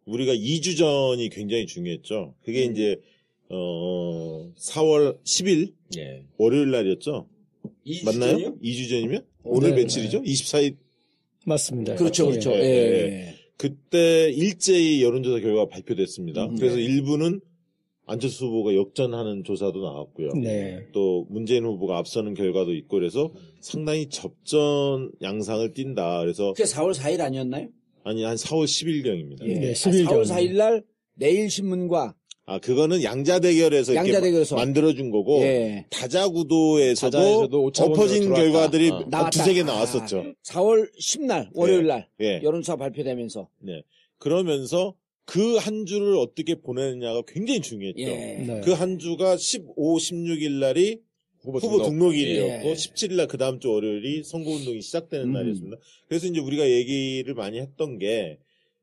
우리가 2주 전이 굉장히 중요했죠. 그게 이제 4월 10일 예. 월요일 날이었죠. 2주 맞나요? 전이요? 2주 전이면? 오늘 네, 며칠이죠? 24일. 맞습니다. 그렇죠, 그렇죠. 예, 예. 예. 그때 일제히 여론조사 결과가 발표됐습니다. 그래서 네. 일부는 안철수 후보가 역전하는 조사도 나왔고요. 네. 또 문재인 후보가 앞서는 결과도 있고 그래서 상당히 접전 양상을 띈다. 그래서 그게 4월 4일 아니었나요? 아니 한 4월 10일경입니다. 네, 10일 4월 전. 4일 날 내일신문과 그거는 양자대결에서 양자대결에서. 이렇게 만들어준 거고 예. 다자구도에서도 다자에서도 오차범위로 엎어진 들어왔다. 결과들이 나왔다. 두세 개 나왔었죠. 4월 10날 월요일 날 예. 여론조사 발표되면서 네. 그러면서 그 한 주를 어떻게 보내느냐가 굉장히 중요했죠. 예. 네. 그 한 주가 15, 16일 날이 후보 등록일이었고 예. 17일 날 그 다음 주 월요일이 선거운동이 시작되는 날이었습니다. 그래서 이제 우리가 얘기를 많이 했던 게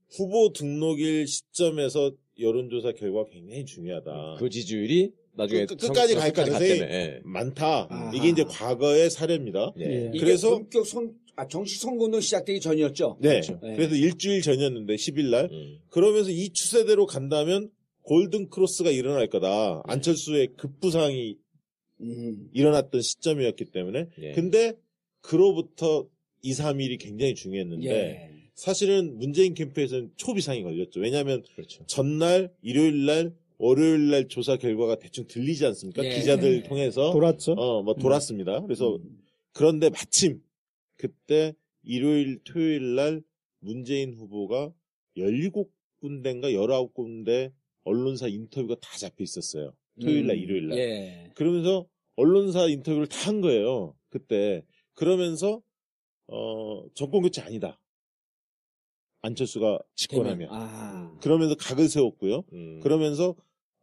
후보 등록일 시점에서 여론조사 결과가 굉장히 중요하다. 그 지지율이 나중에 끝까지 갈 가능성이 예. 많다. 아하. 이게 이제 과거의 사례입니다. 예. 이게 그래서 본격 정식 선거운동 시작되기 전이었죠. 네. 그렇죠. 네. 그래서 일주일 전이었는데 10일 날. 그러면서 이 추세대로 간다면 골든 크로스가 일어날 거다. 안철수의 급부상이 일어났던 시점이었기 때문에. 예. 근데 그로부터 2, 3일이 굉장히 중요했는데 예. 사실은 문재인 캠프에서는 초비상이 걸렸죠. 왜냐하면 그렇죠. 전날, 일요일 날, 월요일 날 조사 결과가 대충 들리지 않습니까? 예. 기자들 통해서 돌았죠. 돌았습니다. 그래서 그런데 마침 그때 일요일, 토요일 날 문재인 후보가 17군데인가 19군데 언론사 인터뷰가 다 잡혀 있었어요. 토요일 날, 일요일 날. 예. 그러면서 언론사 인터뷰를 다 한 거예요. 그때. 그러면서 정권 교체 아니다. 안철수가 집권하면. 아. 그러면서 각을 세웠고요. 음. 그러면서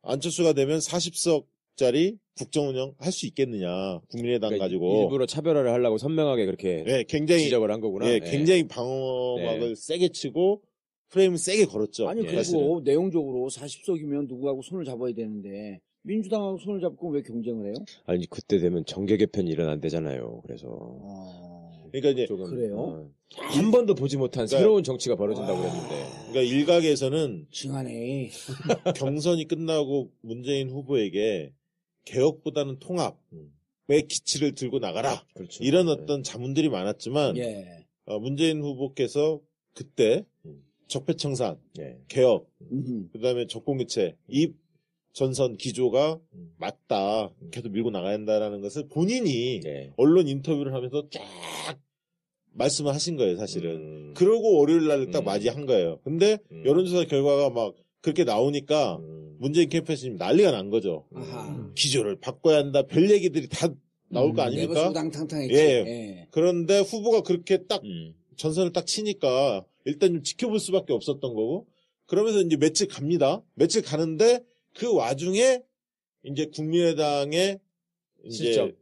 안철수가 되면 40석짜리 국정운영 할 수 있겠느냐. 국민의당 그러니까 가지고. 일부러 차별화를 하려고 선명하게 그렇게 네, 굉장히 지적을 한 거구나. 예, 예. 굉장히 방어막을 네. 세게 치고 프레임을 세게 걸었죠. 아니, 예. 그리고 사실은. 내용적으로 40석이면 누구하고 손을 잡아야 되는데, 민주당하고 손을 잡고 왜 경쟁을 해요? 아니 그때 되면 정계 개편이 일어난대잖아요. 그래서 그러니까 이제 조금 그래요? 한 번도 보지 못한 그러니까- 새로운 정치가 벌어진다고 그랬는데. 그러니까 일각에서는 징하네. 경선이 끝나고 문재인 후보에게 개혁보다는 통합의 기치를 들고 나가라. 그렇죠. 이런 어떤 자문들이 많았지만 예. 문재인 후보께서 그때 적폐청산, 예. 개혁, 음흠. 그다음에 정권교체 이 전선 기조가 맞다. 계속 밀고 나가야 한다라는 것을 본인이 예. 언론 인터뷰를 하면서 쫙 말씀을 하신 거예요, 사실은. 음. 그러고 월요일 날 딱 맞이한 거예요. 근데 여론조사 결과가 막 그렇게 나오니까 문재인 캠프에서 지금 난리가 난 거죠. 아하. 기조를 바꿔야 한다. 별 얘기들이 다 나올 거 아닙니까? 내버수당탕탕했지. 예. 예. 그런데 후보가 그렇게 딱 음. 전선을 딱 치니까 일단 좀 지켜볼 수밖에 없었던 거고 그러면서 이제 며칠 갑니다. 며칠 가는데 그 와중에 이제 국민의당의 이제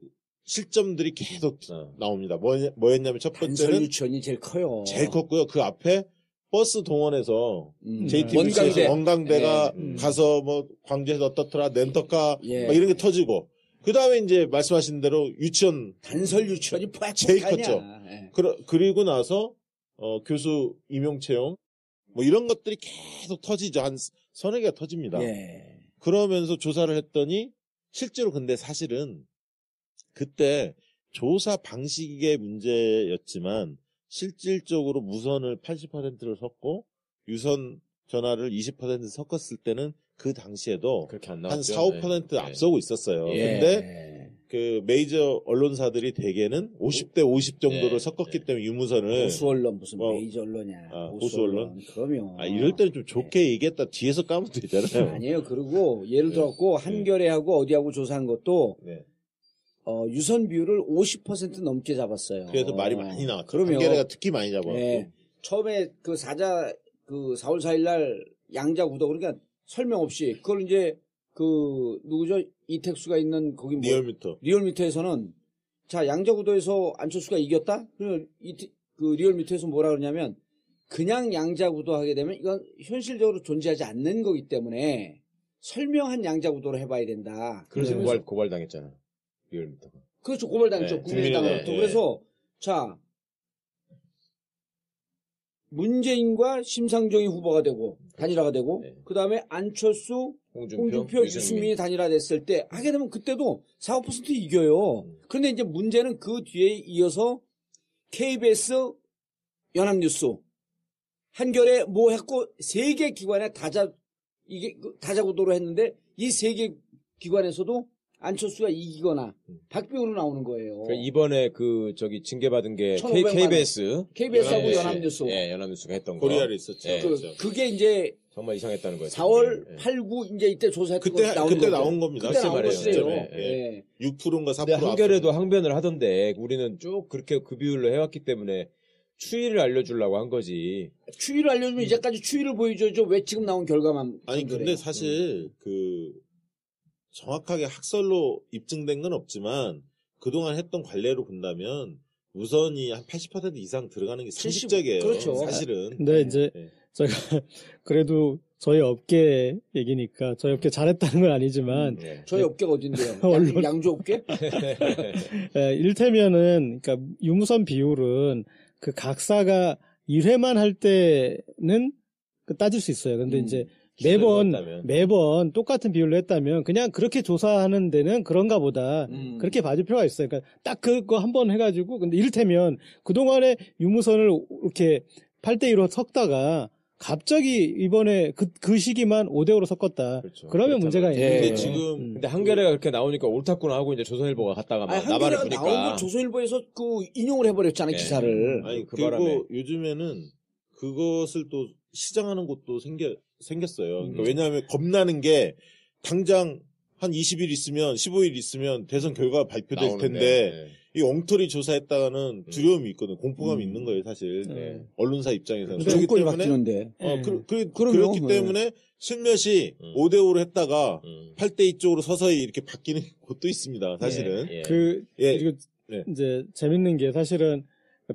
실점들이 계속 나옵니다. 뭐였냐면 첫 단설 번째는 유치원이 제일 커요. 제일 컸고요. 그 앞에 버스 동원해서 JTBC에서 원광대. 원광대가 예. 가서 뭐 광주에서 어떻더라 렌터카 예. 막 이런 게 터지고 그 다음에 이제 말씀하신 대로 유치원 단설 유치원이 제일 팍팍하냐. 컸죠. 예. 그리고 나서 교수 임용 채용 뭐 이런 것들이 계속 터지죠. 한 서너 개가 터집니다. 예. 그러면서 조사를 했더니 실제로 근데 사실은 그때 조사 방식의 문제였지만 실질적으로 무선을 80%를 섞고 유선 전화를 20% 섞었을 때는 그 당시에도 그렇게 안 한 나왔죠. 4, 5% 예. 앞서고 있었어요. 예. 근데 그 메이저 언론사들이 대개는 50대 50 정도를 예. 섞었기 때문에 유무선을 보수 언론 무슨 뭐, 메이저 언론이야. 보수 언론? 그러면. 이럴 때는 좀 좋게 얘기했다 뒤에서 까면 되잖아요. 아니에요. 그리고 예를 들었고 한겨레하고 어디하고 조사한 것도 네. 유선 비율을 50% 넘게 잡았어요. 그래서 말이 많이 나왔죠. 그러면 한겨레가 특히 많이 잡았고. 예. 처음에 그 4월 4일 날 양자 구도 그러니까 설명 없이 그걸 이제 그 누구죠? 이택수가 있는 거기 리얼미터. 리얼미터에서는 자, 양자 구도에서 안철수가 이겼다? 그 리얼미터에서 뭐라 그러냐면 그냥 양자 구도 하게 되면 이건 현실적으로 존재하지 않는 거기 때문에 설명한 양자 구도로 해봐야 된다. 그래서 그러면서 고발당했잖아. 리얼미터가. 그렇죠. 고발당했죠. 네, 국민의당으로부터. 네, 그래서 자 문재인과 심상정이 후보가 되고 단일화가 되고 네. 그다음에 안철수, 홍준표, 유승민이 단일화됐을 때 하게 되면 그때도 4~5% 이겨요. 그런데 이제 문제는 그 뒤에 이어서 KBS, 연합뉴스, 한겨레 뭐 했고 3개 기관에 다자구도로 했는데 이 3개 기관에서도 안철수가 이기거나 박빙으로 나오는 거예요. 그러니까 이번에 징계받은 게 1,500만 KBS하고 예, 연합뉴스. 예, 연합뉴스가 했던 거. 코리아를 있었죠. 예. 그게 이제 정말 이상했다는 거죠. 4월 8, 9 이제 이때 조사했던 거 그때 나온 겁니다. 그때 나온 말이에요. 거예요. 예. 예. 6%인가 4% 근데 한겨레도 항변을 하던데 우리는 쭉 그렇게 그 비율로 해왔기 때문에 추이를 알려주려고 한 거지. 추이를 알려주면 이제까지 추이를 보여줘야죠. 왜 지금 나온 결과만. 아니 그래. 근데 사실 정확하게 학설로 입증된 건 없지만 그동안 했던 관례로 본다면 우선이 한 80% 이상 들어가는 게 70, 상식적이에요. 그렇죠. 사실은. 근데 이제 네. 제가 그래도 저희 업계 얘기니까 저희 업계 잘했다는 건 아니지만 예. 저희 업계가 어딘데요? 언론. 양조 업계? 이를테면은 그러니까 유무선 비율은 그 각사가 1회만 할 때는 따질 수 있어요. 근데 이제 매번 똑같은 비율로 했다면 그냥 그렇게 조사하는 데는 그런가 보다. 그렇게 봐줄 필요가 있어요. 그러니까 딱 그거 한번 해가지고 근데 이를테면 그동안에 유무선을 이렇게 8대2로 섞다가 갑자기 이번에 그 시기만 5대5로 섞었다. 그렇죠. 그러면 문제가 있는 예. 거예요. 근데 지금 근데 한겨레가 그렇게 나오니까 옳다구나 하고 이제 조선일보가 갔다가 막 나발을 한겨레가 나온 보니까 걸 조선일보에서 네. 인용을 해버렸잖아요, 예. 기사를. 아니 그 그리고 바람에. 요즘에는 그것을 또 시장하는 곳도 생겼어요. 그러니까 왜냐하면 겁나는 게 당장 한 20일 있으면 15일 있으면 대선 결과가 발표될 나오는데. 텐데 이 엉터리 조사했다가는 두려움이 있거든. 공포감이 있는 거예요, 사실. 네. 언론사 입장에서는. 근데 정권이 바뀌는데. 그렇기 그럼요. 때문에 슬며시 5대5로 했다가 8대2 쪽으로 서서히 이렇게 바뀌는 곳도 있습니다, 사실은. 예. 그리고 네. 이제 재밌는 게 사실은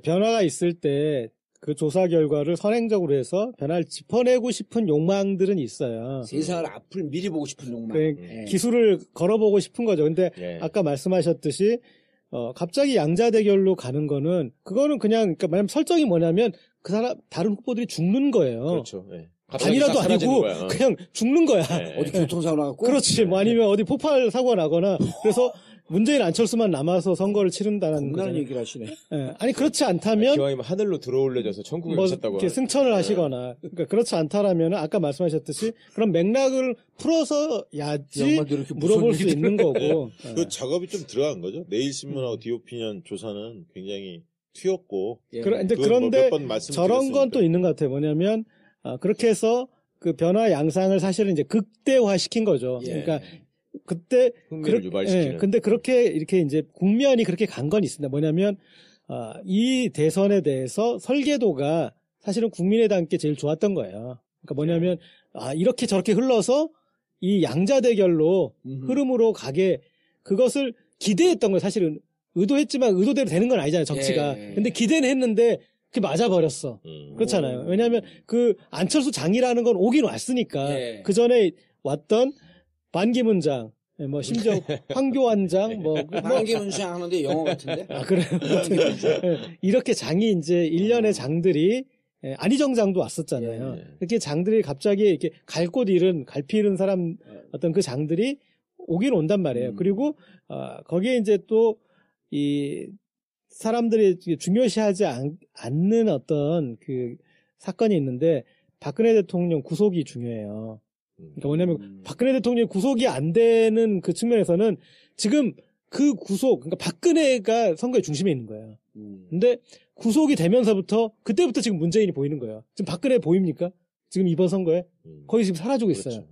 변화가 있을 때 그 조사 결과를 선행적으로 해서 변화를 짚어내고 싶은 욕망들은 있어요. 세상을 앞을 미리 보고 싶은 욕망. 예. 기술을 걸어보고 싶은 거죠. 근데 예. 아까 말씀하셨듯이 갑자기 양자 대결로 가는 거는 그거는 그냥 그러니까 만약 설정이 뭐냐면 그 사람 다른 후보들이 죽는 거예요. 그렇죠. 예. 아니라도 갑자기 싹 아니고 사라지는 거야. 그냥 죽는 거야. 예. 어디 교통사고 나갖고? 그렇지. 뭐 아니면 어디 폭발 사고가 나거나 그래서 문재인 안철수만 남아서 선거를 치른다는 겁나는 거잖아요. 얘기를 하시네. 예. 아니 그렇지 않다면 기왕이면 하늘로 들어올려져서 천국에 뭐 미쳤다고. 이렇게 승천을 하시거나 그러니까 그렇지 않다라면 아까 말씀하셨듯이 그런 맥락을 풀어서야지 양반들 이렇게 물어볼 무서운 수 얘기들 있는 거고. 예. 그 작업이 좀 들어간 거죠. 내일신문하고 디오피니언 조사는 굉장히 튀었고. 예. 이제 그건 그런데 몇 번 말씀드렸으니까. 저런 건 또 있는 것 같아요. 뭐냐면 그렇게 해서 그 변화 양상을 사실은 이제 극대화 시킨 거죠. 예. 그러니까 그때 흥미를 유발시키는. 근데 그렇게 이렇게 이제 국면이 그렇게 간 건 있습니다. 뭐냐면 이 대선에 대해서 설계도가 사실은 국민의당께 제일 좋았던 거예요. 그러니까 뭐냐면 이렇게 저렇게 흘러서 이 양자 대결로 흐름으로 가게 그것을 기대했던 거예요. 사실은 의도했지만 의도대로 되는 건 아니잖아요. 정치가. 예. 근데 기대는 했는데 그게 맞아버렸어. 그렇잖아요. 왜냐하면 그 안철수 장이라는 건 오긴 왔으니까 예. 그 전에 왔던 반기문 장, 뭐 심지어 황교안 장, 반기문 장 하는데 영어 같은데? 그래요. 예, 이렇게 장이 이제 일련의 장들이 안희정 장도 왔었잖아요. 예. 이렇게 장들이 갑자기 이렇게 갈 곳 잃은, 갈피 잃은 사람 어떤 그 장들이 오긴 온단 말이에요. 그리고 거기에 이제 또 이 사람들이 중요시하지 않는 어떤 그 사건이 있는데 박근혜 대통령 구속이 중요해요. 그러니까 뭐냐면 박근혜 대통령이 구속이 안 되는 그 측면에서는 지금 그 구속, 그러니까 박근혜가 선거의 중심에 있는 거예요. 근데 구속이 되면서부터 그때부터 지금 문재인이 보이는 거예요. 지금 박근혜 보입니까? 지금 이번 선거에 거의 지금 사라지고 있어요.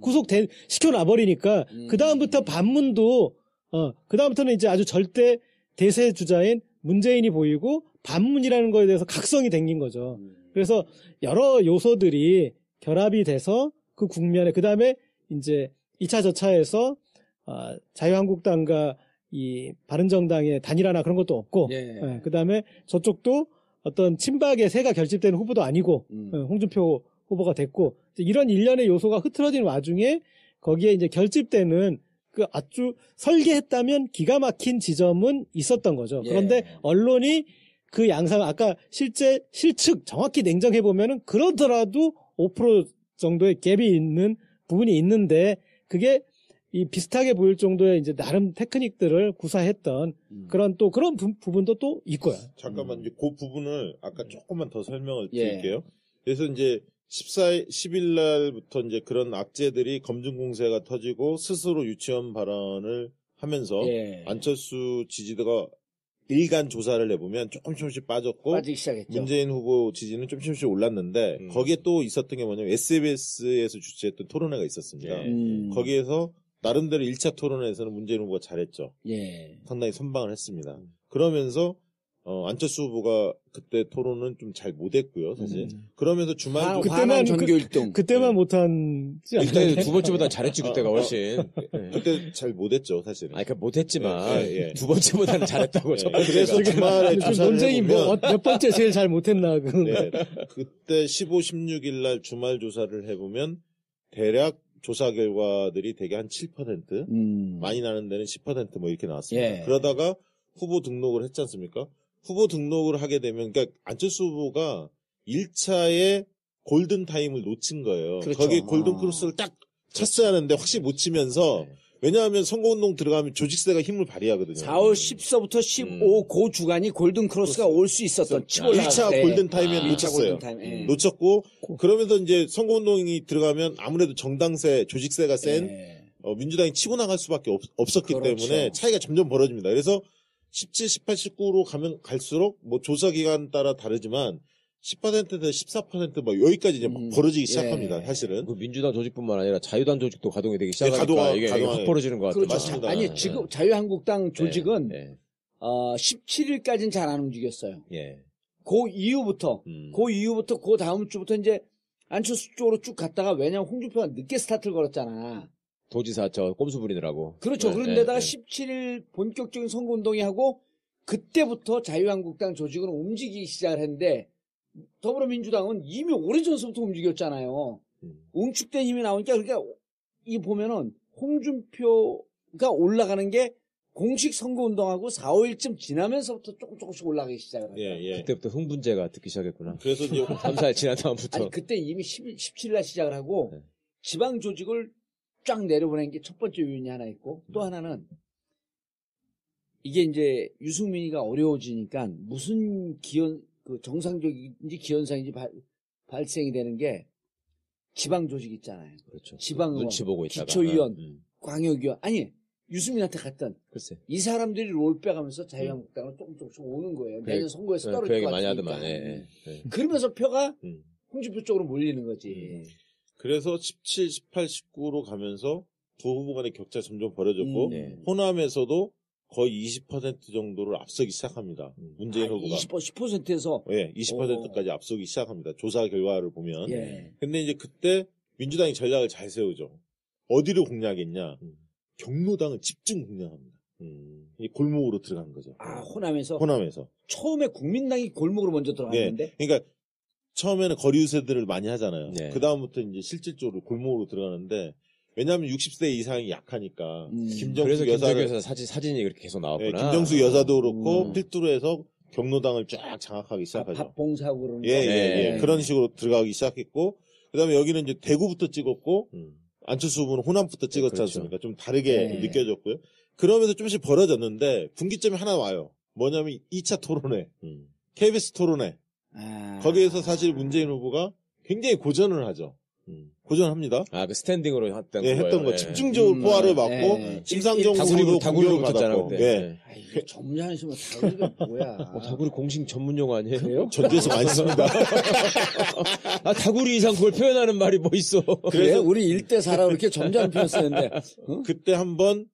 그렇죠. 예. 시켜놔버리니까 그 다음부터 반문도 그 다음부터는 이제 아주 절대 대세 주자인 문재인이 보이고 반문이라는 거에 대해서 각성이 생긴 거죠. 그래서 여러 요소들이 결합이 돼서 그 국면에 그 다음에 이제 2차 저차에서 자유한국당과 이 바른정당의 단일화나 그런 것도 없고 예. 그 다음에 저쪽도 어떤 친박의 세가 결집되는 후보도 아니고 홍준표 후보가 됐고 이런 일련의 요소가 흐트러진 와중에 거기에 이제 결집되는 그 아주 설계했다면 기가 막힌 지점은 있었던 거죠. 예. 그런데 언론이 그 양상 아까 실제 실측 정확히 냉정해 보면은 그러더라도 5% 정도의 갭이 있는 부분이 있는데 그게 이 비슷하게 보일 정도의 이제 나름 테크닉들을 구사했던 그런 또 그런 부분도 또 있고요. 잠깐만 이제 그 부분을 아까 조금만 더 설명을 예. 드릴게요. 그래서 이제 10일 날부터 이제 그런 악재들이 검증 공세가 터지고 스스로 유치원 발언을 하면서 예. 안철수 지지도가 일간 조사를 해보면 조금씩 빠졌고 빠지기 시작했죠. 문재인 후보 지지는 조금씩 올랐는데 거기에 또 있었던 게 뭐냐면 SBS에서 주최했던 토론회가 있었습니다. 거기에서 나름대로 1차 토론회에서는 문재인 후보가 잘했죠. 예. 상당히 선방을 했습니다. 그러면서 안철수 후보가 그때 토론은 좀 잘 못했고요, 사실. 그러면서 주말 그때만 전교 1등. 그때만 못한지 않나요? 그때 두 번째보다 잘했지 그때가 훨씬. 그때 잘 못했죠, 사실은. 아니, 그러니까 못했지만 예. 두 번째보다는 잘했다고. 첫 번째가. 그래서 주말에 좀 조사를 논쟁이 해보면 몇 번째 제일 잘 못했나 그. 네, 그때 15, 16일 날 주말 조사를 해보면 대략 조사 결과들이 대개 한 7%, 많이 나는 데는 10% 뭐 이렇게 나왔습니다. 예. 그러다가 후보 등록을 했지 않습니까? 후보 등록을 하게 되면, 그러니까 안철수 후보가 1차에 골든타임을 놓친 거예요. 그렇죠. 거기에 골든크로스를 딱 쳤어야 하는데 확실히 못 치면서, 왜냐하면 선거운동 들어가면 조직세가 힘을 발휘하거든요. 4월 10서부터 15 그 주간이 골든크로스가 올 수 있었던 치고 올라갈 1차 때. 골든타임에 1차 놓쳤어요. 골든타임. 예. 놓쳤고, 그러면서 이제 선거운동이 들어가면 아무래도 정당세, 조직세가 센 예. 민주당이 치고 나갈 수밖에 없었기 그렇죠. 때문에 차이가 점점 벌어집니다. 그래서 17, 18, 19로 가면 갈수록 뭐 조사 기간 따라 다르지만 10%에서 14%뭐 여기까지 이제 막 벌어지기 시작합니다. 사실은. 그 민주당 조직뿐만 아니라 자유당 조직도 가동이 되기 시작하니까 가동하- 이게 가동하- 확 벌어지는 것 같아요. 그렇죠. 맞습니다. 아니, 네. 지금 자유한국당 조직은 예. 17일까지는 잘 안 움직였어요. 예. 그 이후부터 그 다음 주부터 이제 안철수 쪽으로 쭉 갔다가 왜냐면 홍준표가 늦게 스타트를 걸었잖아. 도지사 저 꼼수 부리느라고. 그렇죠. 네, 그런데다가 네, 17일 본격적인 선거운동이 하고 그때부터 자유한국당 조직은 움직이기 시작을 했는데 더불어민주당은 이미 오래전서부터 움직였잖아요. 응축된 힘이 나오니까 그러니까 이 보면은 홍준표가 올라가는 게 공식 선거운동하고 4, 5일쯤 지나면서부터 조금씩 올라가기 시작을 했어요. 예. 그때부터 흥분제가 듣기 시작했구나. 그래서 이제 3, 4일 지난 다음부터. 아니 그때 이미 17일 날 시작을 하고 네. 지방 조직을 쫙 내려보낸 게 첫 번째 요인이 하나 있고 또 하나는 이게 이제 유승민이가 어려워지니까 무슨 그 정상적인지 기현상인지 발생이 되는 게 지방 조직 있잖아요. 그렇죠. 지방 의원, 눈치 보고 있다가. 기초의원, 광역의원 아니 유승민한테 갔던 글쎄. 이 사람들이 롤 빼가면서 자유한국당으로 조금씩 오는 거예요. 내년 선거에서 떨어질 그 얘기 것 많이 같으니까. 하더만. 예. 그러면서 표가 음. 홍준표 쪽으로 몰리는 거지. 그래서 17, 18, 19로 가면서 두 후보 간의 격차 점점 벌어졌고 네. 호남에서도 거의 20% 정도를 앞서기 시작합니다. 문재인 후보가. 10%에서 예, 20%까지 앞서기 시작합니다. 조사 결과를 보면. 예. 근데 이제 그때 민주당이 전략을 잘 세우죠. 어디로 공략했냐? 경로당을 집중 공략합니다. 이 골목으로 들어간 거죠. 아, 호남에서 호남에서. 처음에 국민당이 골목으로 먼저 들어갔는데 그러니까 처음에는 거리 유세들을 많이 하잖아요. 네. 그 다음부터 이제 실질적으로 골목으로 들어가는데 왜냐하면 60세 이상이 약하니까 그래서 김정숙 여사를 김정숙 여사 사진이 그렇게 계속 예, 나왔구나. 김정숙 여사도 그렇고 필두로 해서 경로당을 쫙 장악하기 시작하죠. 밥봉사하고 그러는 거. 네. 그런 식으로 들어가기 시작했고 그다음에 여기는 이제 대구부터 찍었고 안철수 후보는 호남부터 찍었지 그렇죠. 않습니까? 좀 다르게 네. 느껴졌고요. 그러면서 좀씩 벌어졌는데 분기점이 하나 와요. 뭐냐면 2차 토론회, KBS 토론회. 아. 거기에서 사실 문재인 후보가 굉장히 고전을 하죠. 고전합니다. 그 스탠딩으로 했던 예, 거예요. 했던 거 집중적으로 포화를 받고 심상정 후보도 다구리로 공격을 붙었잖아 받았고. 그때. 예. 아, 이게 점잖으시면 다구리가 뭐야. 다구리 공식 전문 용어 아니에요? 그래요? 전주에서 많이 씁니다. 다구리 이상 그걸 표현하는 말이 뭐 있어? 그래서 우리 1대4라고 이렇게 점잖은 표현 쓰는데 그때 한번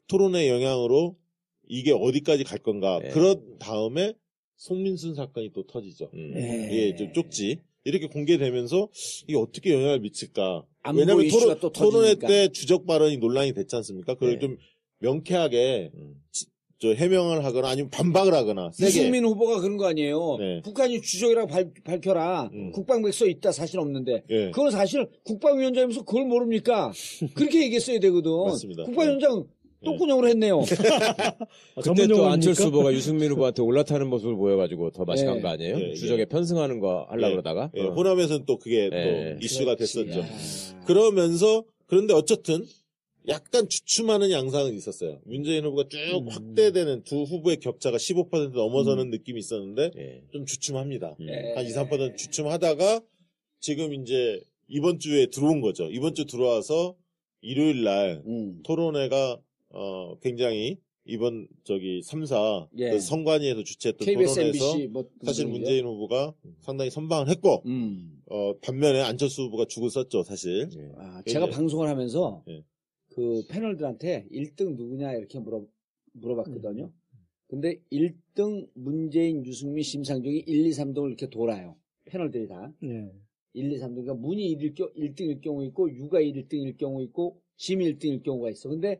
토론의 영향으로 이게 어디까지 갈 건가. 네. 그런 다음에 송민순 사건이 또 터지죠. 예, 좀 쪽지. 이렇게 공개되면서 이게 어떻게 영향을 미칠까. 안보 왜냐하면 이슈가 또 토론회 터지니까. 때 주적 발언이 논란이 됐지 않습니까? 그걸 네. 좀 명쾌하게 저 해명을 하거나 아니면 반박을 하거나 세게. 유승민 후보가 그런 거 아니에요. 네. 북한이 주적이라고 밝혀라. 국방부에 써 있다 사실 없는데. 예. 그건 사실 국방위원장이면서 그걸 모릅니까? 그렇게 얘기했어야 되거든. 맞습니다. 국방위원장 똥구녕으로 했네요. 그때 또 안철수 전문용어입니까? 후보가 유승민 후보한테 올라타는 모습을 보여가지고 더 맛이 예. 간 거 아니에요? 예, 예. 주적에 편승하는 거 하려고 그러다가. 예, 호남에서는 또 그게 예. 또 이슈가 그렇지. 됐었죠. 아. 그러면서 그런데 어쨌든 약간 주춤하는 양상은 있었어요. 문재인 후보가 쭉 확대되는 두 후보의 격차가 15% 넘어서는 느낌이 있었는데 예. 좀 주춤합니다. 예. 한 2, 3% 주춤하다가 지금 이제 이번 주에 들어온 거죠. 이번 주 들어와서 일요일 날 토론회가 굉장히 이번 3사 예. 그 성관위에서 주최했던 KBS, 토론회에서 MBC 뭐 사실 등등이죠. 문재인 후보가 상당히 선방을 했고 반면에 안철수 후보가 죽을 썼죠, 사실. 예. 아, 제가 예. 방송을 하면서 예. 그 패널들한테 1등 누구냐 이렇게 물어봤거든요. 근데 1등 문재인, 유승민, 심상정이 1, 2, 3등을 이렇게 돌아요. 패널들이 다. 예. 1, 2, 3등. 그러니까 문이 1등일 경우 있고 유가 1등일 경우 있고 심이 1등일 경우가 있어. 근데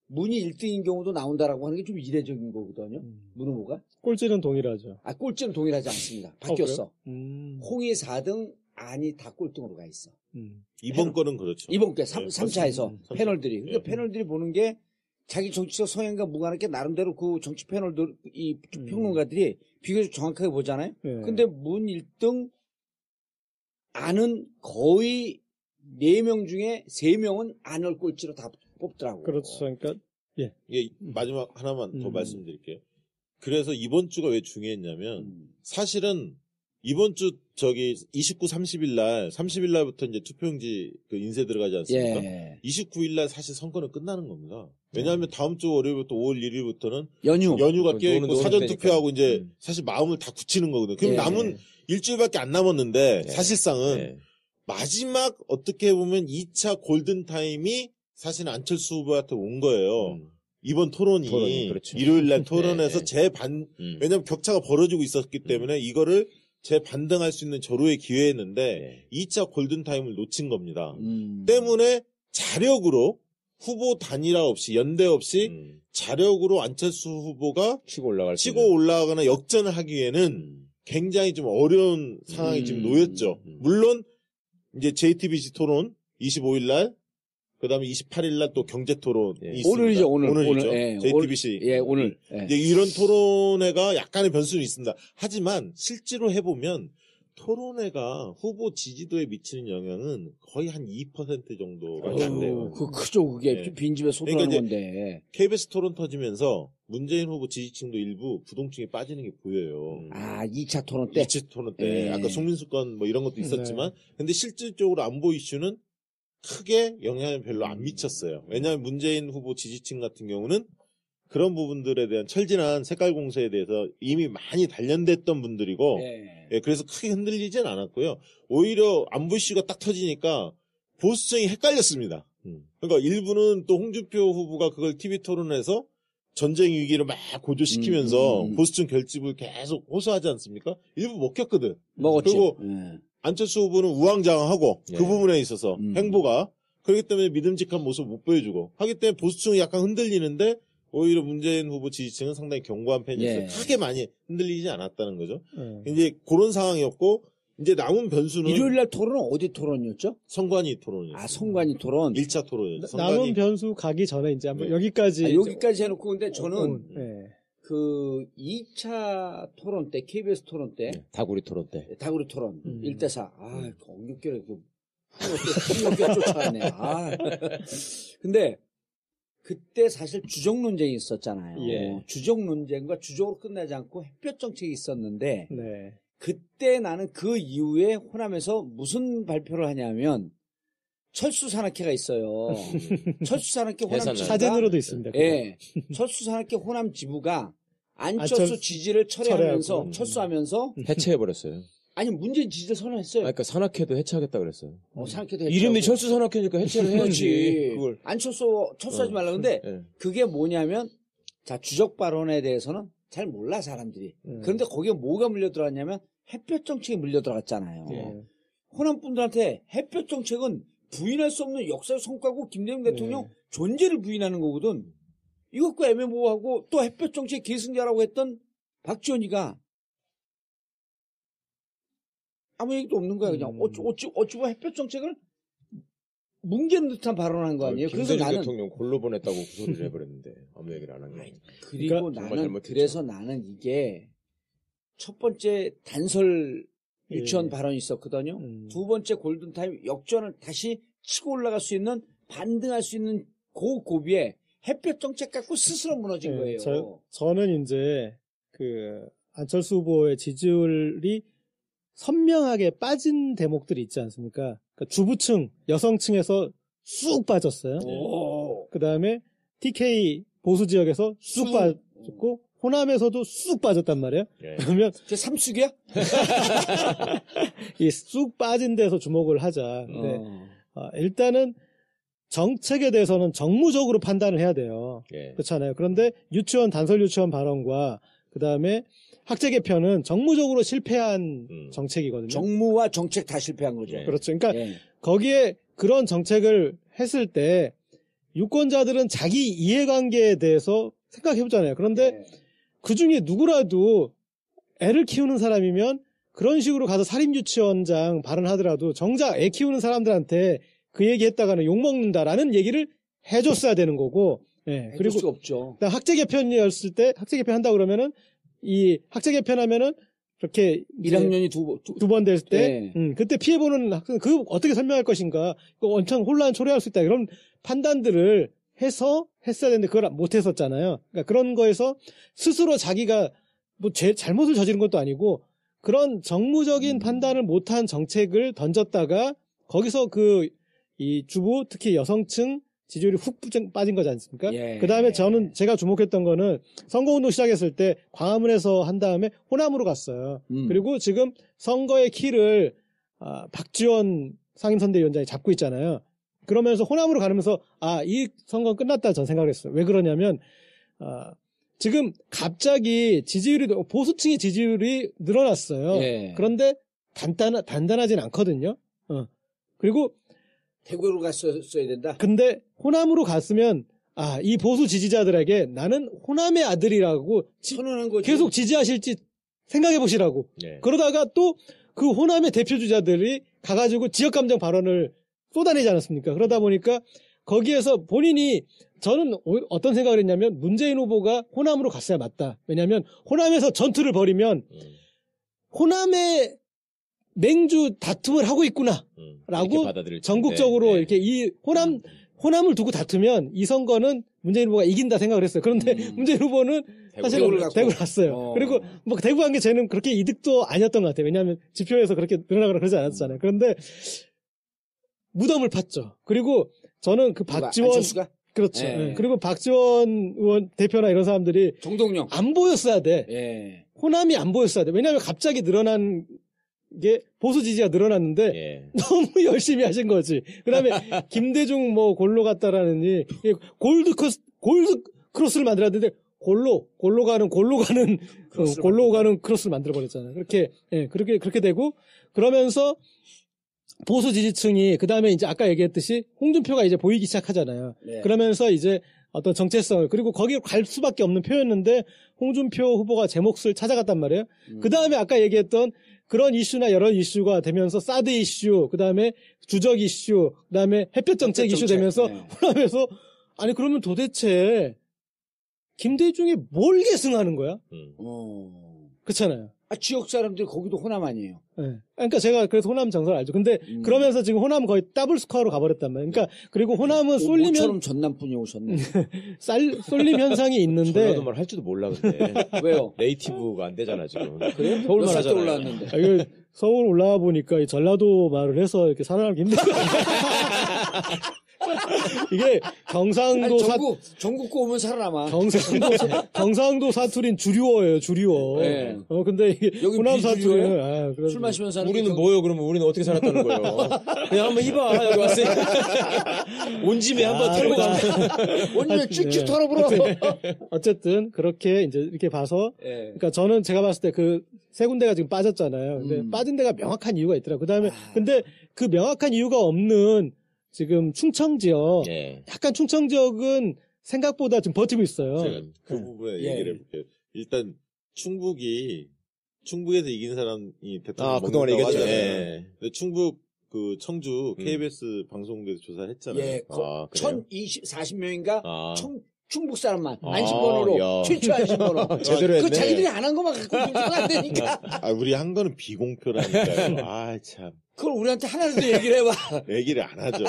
문이 1등인 경우도 나온다라고 하는 게 좀 이례적인 거거든요. 문 후보가. 꼴찌는 동일하죠. 아, 꼴찌는 동일하지 않습니다. 바뀌었어. 홍이 4등, 안이 다 꼴등으로 가 있어. 이번 거는 그렇죠. 이번 게 네, 3차에서 패널들이. 그러니까 네. 패널들이 보는 게 자기 정치적 성향과 무관하게 나름대로 그 정치 패널들, 이 평론가들이 비교적 정확하게 보잖아요. 예. 근데 문 1등 안은 거의 4명 중에 3명은 안을 꼴찌로 다 뽑더라고. 그렇죠. 그러니까 예, 마지막 하나만 더 음. 말씀드릴게요. 그래서 이번 주가 왜 중요했냐면 사실은 이번 주 29, 30일 날부터 이제 투표용지 그 인쇄 들어가지 않습니까? 예. 29일 날 사실 선거는 끝나는 겁니다. 왜냐하면 다음 주 월요일부터 5월 1일부터는 연휴. 연휴가 끼어있고 노는 사전 때니까. 투표하고 이제 사실 마음을 다 굳히는 거거든요. 그럼 예. 남은 일주일밖에 안 남았는데 예. 사실상은 예. 마지막 어떻게 보면 2차 골든타임이 사실은 안철수 후보한테 온 거예요. 이번 토론이 그렇죠. 일요일 날 토론에서 네. 왜냐면 격차가 벌어지고 있었기 때문에 이거를 재반등할 수 있는 절호의 기회였는데 2차 골든타임을 놓친 겁니다. 때문에 자력으로 후보 단일화 없이 연대 없이 자력으로 안철수 후보가 치고 올라가거나 역전을 하기에는 굉장히 좀 어려운 상황이 지금 놓였죠. 물론 이제 JTBC 토론 25일 날 그다음에 28일 날 또 경제 토론이 있습니다. 오늘이죠. 오늘이죠. 예. JTBC. 예, 오늘. 예. 이제 이런 토론회가 약간의 변수는 있습니다. 하지만 실제로 해보면 토론회가 후보 지지도에 미치는 영향은 거의 한 2% 정도밖에 안 돼요. 그 크죠. 그게 네. 빈집에 쏟아나는 그러니까 건데. KBS 토론 터지면서 문재인 후보 지지층도 일부 부동층이 빠지는 게 보여요. 아, 2차 토론 때. 2차 토론 때. 예. 아까 송민수 건 뭐 이런 것도 있었지만 근데 실질적으로 안보 이슈는 크게 영향을 별로 안 미쳤어요. 왜냐하면 문재인 후보 지지층 같은 경우는 그런 부분들에 대한 철진한 색깔 공세에 대해서 이미 많이 단련됐던 분들이고 예. 그래서 크게 흔들리진 않았고요. 오히려 안보 이슈가 딱 터지니까 보수층이 헷갈렸습니다. 그러니까 일부는 또 홍준표 후보가 그걸 TV 토론에서 전쟁 위기를 막 고조시키면서 보수층 결집을 계속 호소하지 않습니까? 일부 먹혔거든. 먹었지. 그리고 예. 안철수 후보는 우왕좌왕하고 예. 그 부분에 있어서 행보가 그렇기 때문에 믿음직한 모습 못 보여주고 하기 때문에 보수층이 약간 흔들리는데 오히려 문재인 후보 지지층은 상당히 견고한 편이었어요. 예. 크게 많이 흔들리지 않았다는 거죠. 이제 그런 상황이었고 이제 남은 변수는 일요일 날 토론은 어디 토론이었죠? 성관이 토론이었어요. 아, 성관이 토론. 1차 토론이었죠. 남은 변수 가기 전에 이제 한번 여기까지. 아, 여기까지 해놓고 근데 저는 예. 그 2차 토론 때, KBS 토론 때, 다구리 토론 때. 다구리 토론 1대4. 아, 엉겹결에 폭력결 쫓아왔네. 아. 근데 그때 사실 주적 논쟁이 있었잖아요. 예. 주적 논쟁과 주적으로 끝나지 않고 햇볕 정책이 있었는데 네. 그때 나는 그 이후에 호남에서 무슨 발표를 하냐면 철수 산악회가 있어요. 철수 산악회 호남 해산을. 지부가 사진으로도 있습니다. 그거. 예. 철수 산악회 호남 지부가 안철수 안철수 지지를 철회하면서 철회하고. 철수하면서 해체해버렸어요. 아니 문재인 지지를 선언했어요. 그러니까 산악회도 해체하겠다 그랬어요. 산악회도 이름이 해체하고. 철수 산악회니까 해체를 해야지. 그렇지. 그걸. 안철수 철수하지 말라 근데 예. 그게 뭐냐면 자 주적 발언에 대해서는 잘 몰라 사람들이. 그런데 거기에 뭐가 물려 들어갔냐면 햇볕 정책이 물려 들어갔잖아요. 예. 호남 분들한테 햇볕 정책은 부인할 수 없는 역사의 성과고 김대중 대통령 존재를 부인하는 거거든. 이것과 애매모호하고 또 햇볕 정책 계승자라고 했던 박지원이가 아무 얘기도 없는 거야. 그냥 어찌 햇볕 정책을 뭉개는 듯한 발언을 한 거 아니에요? 그래서 김대중 나는 대통령 골로 보냈다고 그 소리를 해버렸는데 아무 얘기를 안 한 거예요. 그리고 정말 나는 잘못했죠. 그래서 나는 이게 첫 번째 단설 유치원 예. 발언이 있었거든요. 두 번째 골든타임 역전을 다시 치고 올라갈 수 있는 반등할 수 있는 그 고비에 햇볕 정책 갖고 스스로 무너진 예, 거예요. 저는 이제 그 안철수 후보의 지지율이 선명하게 빠진 대목들이 있지 않습니까? 그러니까 주부층, 여성층에서 쑥 빠졌어요. 오. 그 다음에 TK 보수 지역에서 쑥 쑥. 빠졌고, 호남에서도 쑥 빠졌단 말이에요. 예. 그러면 그게 삼숙이야? 이 쑥 빠진 데서 주목을 하자. 근데 어. 일단은 정책에 대해서는 정무적으로 판단을 해야 돼요. 예. 그렇잖아요. 그런데 유치원, 단설 유치원 발언과 그 다음에 학제 개편은 정무적으로 실패한 정책이거든요. 정무와 정책 다 실패한 거죠. 예. 그렇죠. 그러니까 예. 거기에 그런 정책을 했을 때 유권자들은 자기 이해관계에 대해서 생각해보잖아요. 그런데 예. 그 중에 누구라도 애를 키우는 사람이면 그런 식으로 가서 사립유치원장 발언하더라도 정작 애 키우는 사람들한테 그 얘기 했다가는 욕먹는다라는 얘기를 해줬어야 되는 거고, 예. 해줄 그리고 수가 없죠. 학제 개편이었을 때, 학제 개편 한다 그러면은, 이 학제 개편하면은, 이렇게 1학년이 두 번 될 때, 네. 그때 피해보는 학생, 그 어떻게 설명할 것인가, 그 엄청 혼란 초래할 수 있다, 이런 판단들을 해서 했어야 되는데 그걸 못 했었잖아요. 그러니까 그런 거에서 스스로 자기가 뭐 잘못을 저지른 것도 아니고, 그런 정무적인 판단을 못한 정책을 던졌다가, 거기서 이 주부, 특히 여성층 지지율이 훅 빠진 거지 않습니까? 예. 그 다음에 제가 주목했던 거는 선거운동 시작했을 때 광화문에서 한 다음에 호남으로 갔어요. 그리고 지금 선거의 키를 박지원 상임선대위원장이 잡고 있잖아요. 그러면서 호남으로 가면서 이 선거는 끝났다 전 생각을 했어요. 왜 그러냐면 지금 갑자기 보수층의 지지율이 늘어났어요. 예. 그런데 단단하진 않거든요. 그리고 대구로 갔어야 된다. 근데 호남으로 갔으면 이 보수 지지자들에게 나는 호남의 아들이라고 선언한 거지. 계속 지지하실지 생각해 보시라고. 예. 그러다가 또 그 호남의 대표 주자들이 가가지고 지역감정 발언을 쏟아내지 않았습니까? 그러다 보니까 거기에서 본인이 저는 어떤 생각을 했냐면 문재인 후보가 호남으로 갔어야 맞다. 왜냐하면 호남에서 전투를 벌이면 호남의 맹주 다툼을 하고 있구나. 라고 전국적으로 이렇게 이 호남을 두고 다투면 이 선거는 문재인 후보가 이긴다 생각을 했어요. 그런데 문재인 후보는 사실은 대구를 갔어요. 그리고 뭐 대구 간 게 쟤는 그렇게 이득도 아니었던 것 같아요. 왜냐하면 지표에서 그렇게 늘어나거나 그러지 않았잖아요. 그런데 무덤을 팠죠. 그리고 저는 그 박지원 안철수가? 그렇죠. 예. 네. 그리고 박지원 의원 대표나 이런 사람들이 정동영 안 보였어야 돼. 예. 호남이 안 보였어야 돼. 왜냐하면 갑자기 늘어난 게 보수 지지가 늘어났는데 예. 너무 열심히 하신 거지. 그다음에 김대중 뭐 골로 갔다라느니 골드 크로스를 만들었는데 골로 가는 크로스를 만들어 버렸잖아요. 그렇게 되고 그러면서 보수 지지층이 그다음에 이제 아까 얘기했듯이 홍준표가 이제 보이기 시작하잖아요. 네. 그러면서 이제 어떤 정체성을 그리고 거기에 갈 수밖에 없는 표였는데 홍준표 후보가 제 몫을 찾아갔단 말이에요. 그다음에 아까 얘기했던 그런 이슈나 여러 이슈가 되면서 사드 이슈, 그다음에 주적 이슈, 그다음에 햇볕 정책 이슈 되면서 네. 호남에서 아니 그러면 도대체 김대중이 뭘 계승하는 거야? 그렇잖아요. 지역 사람들이 거기도 호남 아니에요. 네. 그러니까 제가 그래서 호남 정서를 알죠. 근데 그러면서 지금 호남 거의 더블 스코어로 가버렸단 말이에요. 그러니까 그리고 호남은 모처럼 전남분이 오셨네. 쏠림 현상이 있는데 전라도 말 할 줄도 몰라 근데 왜요? 네이티브가 안 되잖아 지금. 그래요? 서울만 몇 살 때 하잖아요. 올라왔는데. 이거 서울 올라와 보니까 이 전라도 말을 해서 이렇게 살아남기 힘든 거 이게 경상도 전국고 오면 살아남아. 경상도 사투리는 주류어예요, 주류어. 네. 근데 이게 여기 호남 비주류어예요? 사투리는 술 마시면서 하는 우리는 뭐요? 그러면 우리는 어떻게 살았다는 거예요? 그냥 한번 해봐. 여기 왔으니까. 온 짐에 한번 털고 가면. 원래 쭉쭉 털어버려. 어쨌든 그렇게 이제 이렇게 봐서 예. 그러니까 저는 제가 봤을 때 그 세 군데가 지금 빠졌잖아요. 근데 빠진 데가 명확한 이유가 있더라고요. 그다음에 근데 그 명확한 이유가 없는 지금 충청 지역 예. 약간 충청 지역은 생각보다 좀 버티고 있어요. 제가 그 부분에 얘기를 해볼게요. 일단 충북에서 이긴 사람이 대통령 그동안 얘기했죠. 하잖아요. 예. 근데 충북 그 청주 KBS 방송국에서 조사를 했잖아요. 예, 그래요? 1040명인가 아. 충북 사람만 안심번호로 최초 안심번호. 제대로 했네. 그 자기들이 안 한 것만 갖고 인증은 안 되니까. 우리 한 거는 비공표라니까요. 참. 그걸 우리한테 하나라도 얘기를 해봐. 얘기를 안 하죠.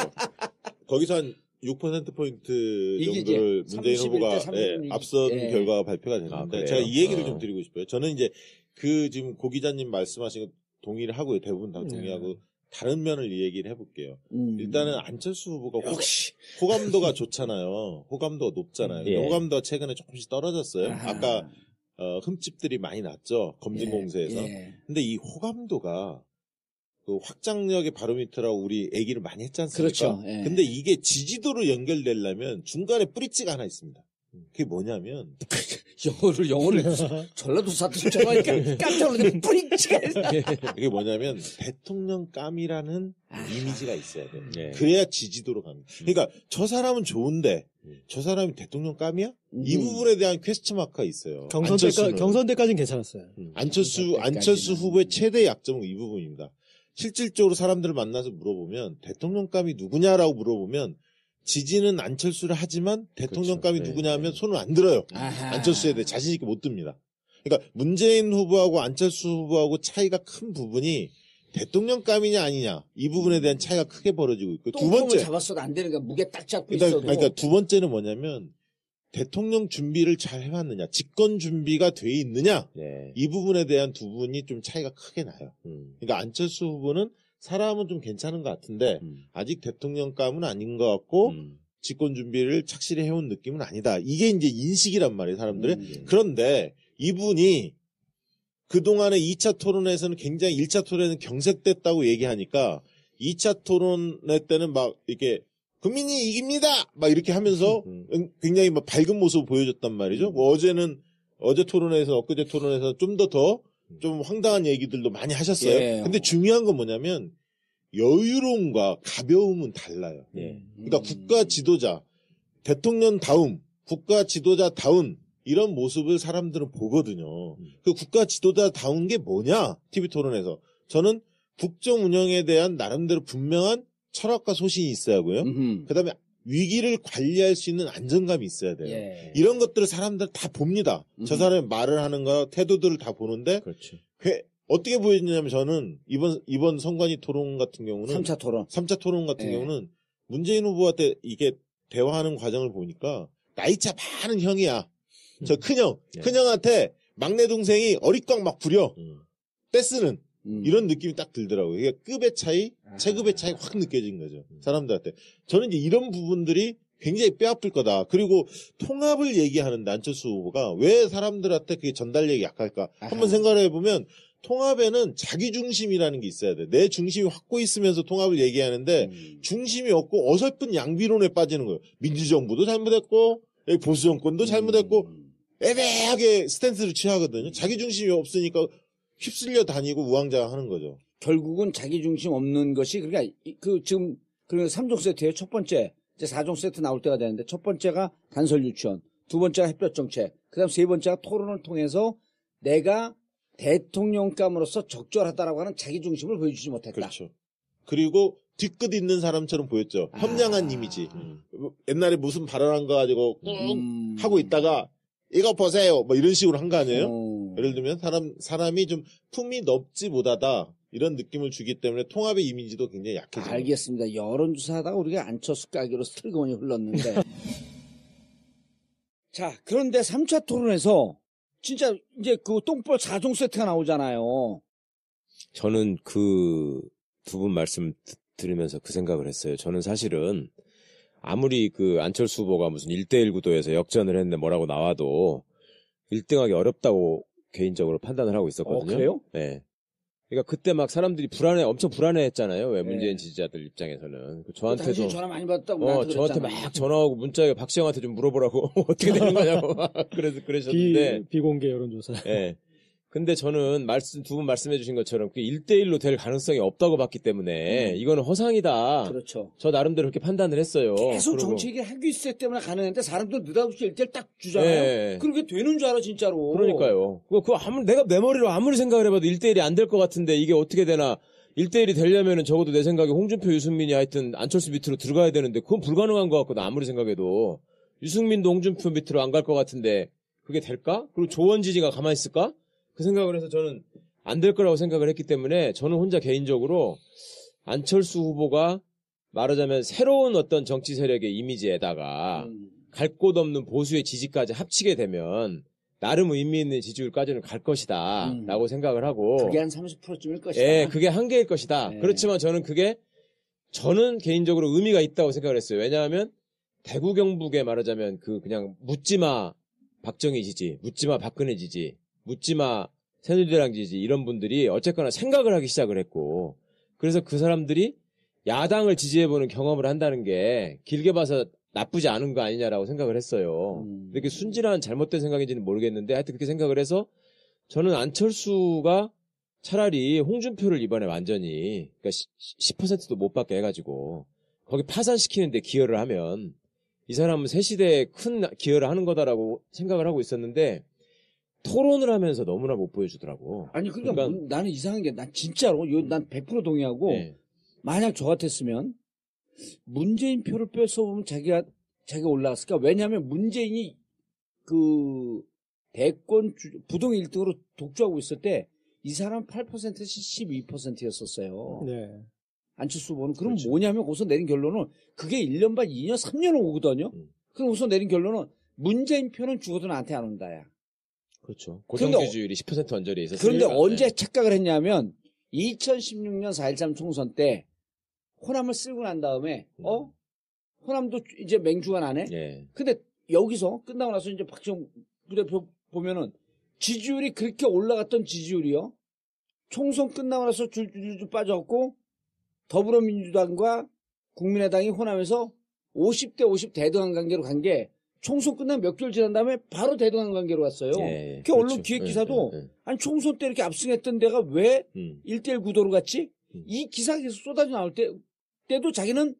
거기서 한 6%포인트 이게 정도를 이제 문재인 31대 후보가 36. 앞선 예. 결과가 발표가 됐는데 그래요? 제가 이 얘기를 어. 좀 드리고 싶어요. 저는 이제 그 지금 고 기자님 말씀하신 거 동의를 하고요. 대부분 다 동의하고 다른 면을 이 얘기를 해볼게요. 일단은 안철수 후보가 역시. 호감도가 좋잖아요. 호감도가 높잖아요. 예. 호감도가 최근에 조금씩 떨어졌어요. 아까 흠집들이 많이 났죠. 검증 공세에서. 예. 근데 이 호감도가 그 확장력의 바로미터라고 우리 얘기를 많이 했지 않습니까? 그렇죠. 예. 근데 이게 지지도로 연결되려면 중간에 뿌리치가 하나 있습니다. 그게 뭐냐면 영어를 전라도 사투리처럼 하니까 깜짝 놀랐는데 뿌리치가 이게 뭐냐면 대통령감이라는 이미지가 있어야 돼요. 예. 그래야 지지도로 갑니다. 그러니까 저 사람은 좋은데 저 사람이 대통령감이야? 이 부분에 대한 퀘스천 마크가 있어요. 경선 때까지는 괜찮았어요. 안철수 후보의 최대 약점은 이 부분입니다. 실질적으로 사람들을 만나서 물어보면 대통령감이 누구냐라고 물어보면 지지는 안철수를 하지만 대통령감이 그렇죠. 누구냐 하면 손을 안 들어요. 아하. 안철수에 대해 자신 있게 못 듭니다. 그러니까 문재인 후보하고 안철수 후보하고 차이가 큰 부분이 대통령감이냐 아니냐 이 부분에 대한 차이가 크게 벌어지고 있고 두 번째 잡았어도 안 되는 거야. 무게 딱 잡고 있어도. 그러니까 두 번째는 뭐냐면 대통령 준비를 잘 해왔느냐 집권 준비가 돼 있느냐 예. 이 부분에 대한 두 분이 좀 차이가 크게 나요. 그러니까 안철수 후보는 사람은 좀 괜찮은 것 같은데 아직 대통령감은 아닌 것 같고 집권 준비를 착실히 해온 느낌은 아니다. 이게 이제 인식이란 말이에요, 사람들의. 그런데 이분이 그동안에 2차 토론회에서는 굉장히 1차 토론회는 경색됐다고 얘기하니까 2차 토론회 때는 막 이렇게 국민이 이깁니다! 막 이렇게 하면서 굉장히 막 밝은 모습을 보여줬단 말이죠. 뭐 어제 토론회에서 엊그제 토론회에서 좀 더 좀 황당한 얘기들도 많이 하셨어요. 예. 근데 중요한 건 뭐냐면 여유로움과 가벼움은 달라요. 예. 그러니까 국가 지도자, 대통령다움, 국가 지도자다운 이런 모습을 사람들은 보거든요. 그 국가 지도자다운 게 뭐냐? TV 토론에서. 저는 국정 운영에 대한 나름대로 분명한 철학과 소신이 있어야 하고요. 그다음에 위기를 관리할 수 있는 안정감이 있어야 돼요. 예. 이런 것들을 사람들 다 봅니다. 저 사람의 말을 하는 거, 태도들을 다 보는데 그렇죠. 어떻게 보여지냐면 저는 이번 선관위 토론 같은 경우는 3차 토론 같은 예. 경우는 문재인 후보한테 이게 대화하는 과정을 보니까 나이차 많은 형이야. 저 큰형, 큰형한테 막내 동생이 어릿광 막 부려. 떼쓰는 이런 느낌이 딱 들더라고요. 이게 급의 차이, 체급의 차이 확 느껴진 거죠. 사람들한테. 저는 이제 이런 부분들이 굉장히 뼈아플 거다. 그리고 통합을 얘기하는데 안철수 후보가 왜 사람들한테 그게 전달력이 약할까? 한번 생각을 해보면 통합에는 자기 중심이라는 게 있어야 돼. 내 중심이 확고 있으면서 통합을 얘기하는데 중심이 없고 어설픈 양비론에 빠지는 거예요. 민주정부도 잘못했고 보수정권도 잘못했고 애매하게 스탠스를 취하거든요. 자기 중심이 없으니까 휩쓸려 다니고 우왕좌왕하는 거죠. 결국은 자기 중심 없는 것이 그러니까 지금 3종 세트예요. 첫 번째 이제 4종 세트 나올 때가 되는데 첫 번째가 단설 유치원, 두 번째가 햇볕 정책, 그다음 세 번째가 토론을 통해서 내가 대통령감으로서 적절하다라고 하는 자기 중심을 보여주지 못했다. 그렇죠. 그리고 뒤끝 있는 사람처럼 보였죠. 현명한 이미지. 옛날에 무슨 발언한 거 가지고 하고 있다가 이거 보세요. 뭐 이런 식으로 한 거 아니에요? 예를 들면 사람이 좀 품이 넓지 못하다 이런 느낌을 주기 때문에 통합의 이미지도 굉장히 약해져요. 알겠습니다. 여론조사하다가 우리가 안철수 까기로 슬그머니 흘렀는데 자 그런데 3차 토론에서 진짜 이제 그 똥볼 4종 세트가 나오잖아요. 저는 그 두 분 말씀 들으면서 그 생각을 했어요. 저는 사실은 아무리 그 안철수 후보가 무슨 1대1 구도에서 역전을 했는데 뭐라고 나와도 1등하기 어렵다고 개인적으로 판단을 하고 있었거든요. 그래요? 네. 그러니까 그때 막 사람들이 엄청 불안해했잖아요. 왜 문재인 지지자들 입장에서는. 당신 저한테도 전화 많이 받았다고 저한테 막 전화하고 문자에 박시영한테 좀 물어보라고 어떻게 되는 거냐고 막 그러셨는데 비공개 여론조사. 예. 근데 저는 두 분 말씀해 주신 것처럼 1대1로 될 가능성이 없다고 봤기 때문에 이거는 허상이다. 그렇죠. 저 나름대로 그렇게 판단을 했어요. 계속 정치 얘기를 하기 있을 때문에 가능한데 사람들 느닷없이 1대1 딱 주잖아요. 예. 그렇게 되는 줄 알아 진짜로. 그러니까요. 내가 내 머리로 아무리 생각을 해봐도 1대1이 안 될 것 같은데 이게 어떻게 되나 1대1이 되려면은 적어도 내 생각에 홍준표, 유승민이 하여튼 안철수 밑으로 들어가야 되는데 그건 불가능한 것 같거든. 아무리 생각해도. 유승민도 홍준표 밑으로 안 갈 것 같은데 그게 될까? 그리고 조원지지가 가만히 있을까? 그 생각을 해서 저는 안 될 거라고 생각을 했기 때문에 저는 혼자 개인적으로 안철수 후보가 말하자면 새로운 어떤 정치 세력의 이미지에다가 갈 곳 없는 보수의 지지까지 합치게 되면 나름 의미 있는 지지율까지는 갈 것이다 라고 생각을 하고 그게 한 30%쯤일 것이다. 예, 그게 한계일 것이다. 네. 그렇지만 저는 개인적으로 의미가 있다고 생각을 했어요. 왜냐하면 대구 경북에 말하자면 그냥 묻지마 박정희 지지, 묻지마 박근혜 지지, 묻지마 새누리당 지지 이런 분들이 어쨌거나 생각을 하기 시작을 했고 그래서 그 사람들이 야당을 지지해보는 경험을 한다는 게 길게 봐서 나쁘지 않은 거 아니냐라고 생각을 했어요. 이렇게 순진한 잘못된 생각인지는 모르겠는데 하여튼 그렇게 생각을 해서 저는 안철수가 차라리 홍준표를 이번에 완전히 그러니까 10%도 못 받게 해가지고 거기 파산시키는데 기여를 하면 이 사람은 새 시대에 큰 기여를 하는 거다라고 생각을 하고 있었는데 토론을 하면서 너무나 못 보여주더라고. 아니 그러니까 나는 이상한 게 난 진짜로 난 100% 동의하고 네. 만약 저 같았으면 문재인 표를 뺏어보면 자기가 올라갔을까? 왜냐하면 문재인이 그 대권 부동 1등으로 독주하고 있을 때 이 사람 8%에서 12%였었어요. 네. 안철수 후보는. 그럼 그렇죠. 뭐냐면 거기서 내린 결론은 그게 1년 반, 2년, 3년 오거든요. 그럼 거기서 내린 결론은 문재인 표는 죽어도 나한테 안 온다야. 그렇죠. 그런데 고정지지율이 10% 언저리에 있었으니까. 그런데 언제 착각을 했냐면 2016년 4.13 총선 때 호남을 쓸고 난 다음에 호남도 이제 맹주가 나네. 예. 근데 여기서 끝나고 나서 이제 박지원 부대표 보면은 지지율이 그렇게 올라갔던 지지율이요. 총선 끝나고 나서 줄줄줄 빠져갖고 더불어민주당과 국민의당이 호남에서 50대 50 대등한 관계로 간 게 총선 끝나면 몇 개월 지난 다음에 바로 대등한 관계로 갔어요. 예, 그 언론 그렇죠. 기획 기사도 예. 아니 총선 때 이렇게 압승했던 데가 왜 1대1 구도로 갔지? 이 기사가 계속 쏟아져 나올 때도 자기는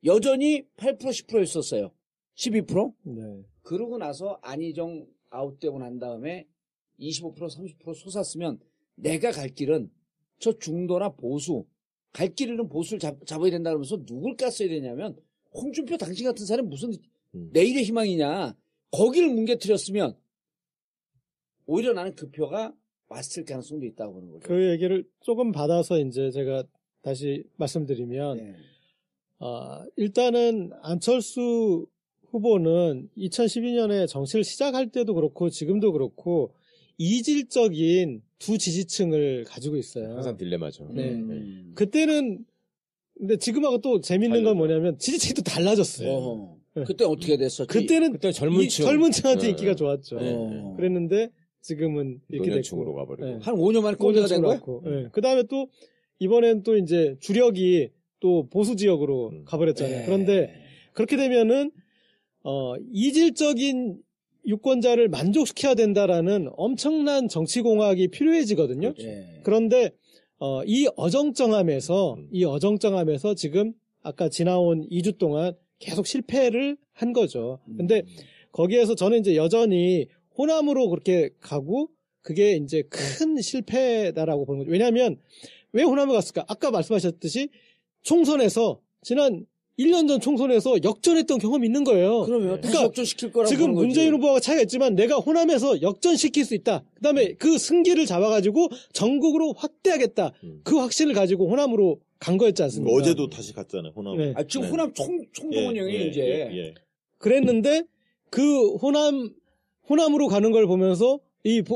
여전히 8% 10%였었어요. 12%? 네. 그러고 나서 안희정 아웃되고 난 다음에 25% 30% 솟았으면 내가 갈 길은 저 중도나 보수 갈 길은 보수를 잡아야 된다 그러면서 누굴 깠어야 되냐면 홍준표 당신 같은 사람이 무슨 내일의 희망이냐 거기를 뭉개뜨렸으면 오히려 나는 그 표가 왔을 가능성도 있다고 보는 거죠. 그 얘기를 조금 받아서 이제 제가 다시 말씀드리면 네. 일단은 안철수 후보는 2012년에 정치를 시작할 때도 그렇고 지금도 그렇고 이질적인 두 지지층을 가지고 있어요. 항상 딜레마죠. 네. 그때는 근데 지금하고 또 재밌는 건 뭐냐면 지지층이 또 달라졌어요. 네. 그때 어떻게 됐었지? 그때는 젊은 층. 젊은 층한테 인기가 좋았죠. 네. 그랬는데 지금은 이렇게 노년층으로 됐고. 가버리고. 네. 한 5년 만에 꼴대가 된 거야? 네. 그 다음에 또 이번엔 또 이제 주력이 또 보수 지역으로 가버렸잖아요. 네. 그런데 그렇게 되면은 이질적인 유권자를 만족시켜야 된다라는 엄청난 정치공학이 필요해지거든요. 네. 그런데 이 어정쩡함에서 지금 아까 지나온 2주 동안 계속 실패를 한 거죠. 근데 거기에서 저는 이제 여전히 호남으로 그렇게 가고 그게 이제 큰 실패다라고 보는 거죠. 왜냐하면 왜 호남에 갔을까? 아까 말씀하셨듯이 총선에서 지난 1년 전 총선에서 역전했던 경험이 있는 거예요. 그러면 다시 역전시킬 거라고 지금 보는 거지. 문재인 후보가 차이가 있지만 내가 호남에서 역전시킬 수 있다. 그다음에 그 승기를 잡아가지고 전국으로 확대하겠다. 그 확신을 가지고 호남으로 간 거였지 않습니까? 어제도 다시 갔잖아요, 호남. 네. 지금 호남 총동원령이 이제 그랬는데 그 호남으로 가는 걸 보면서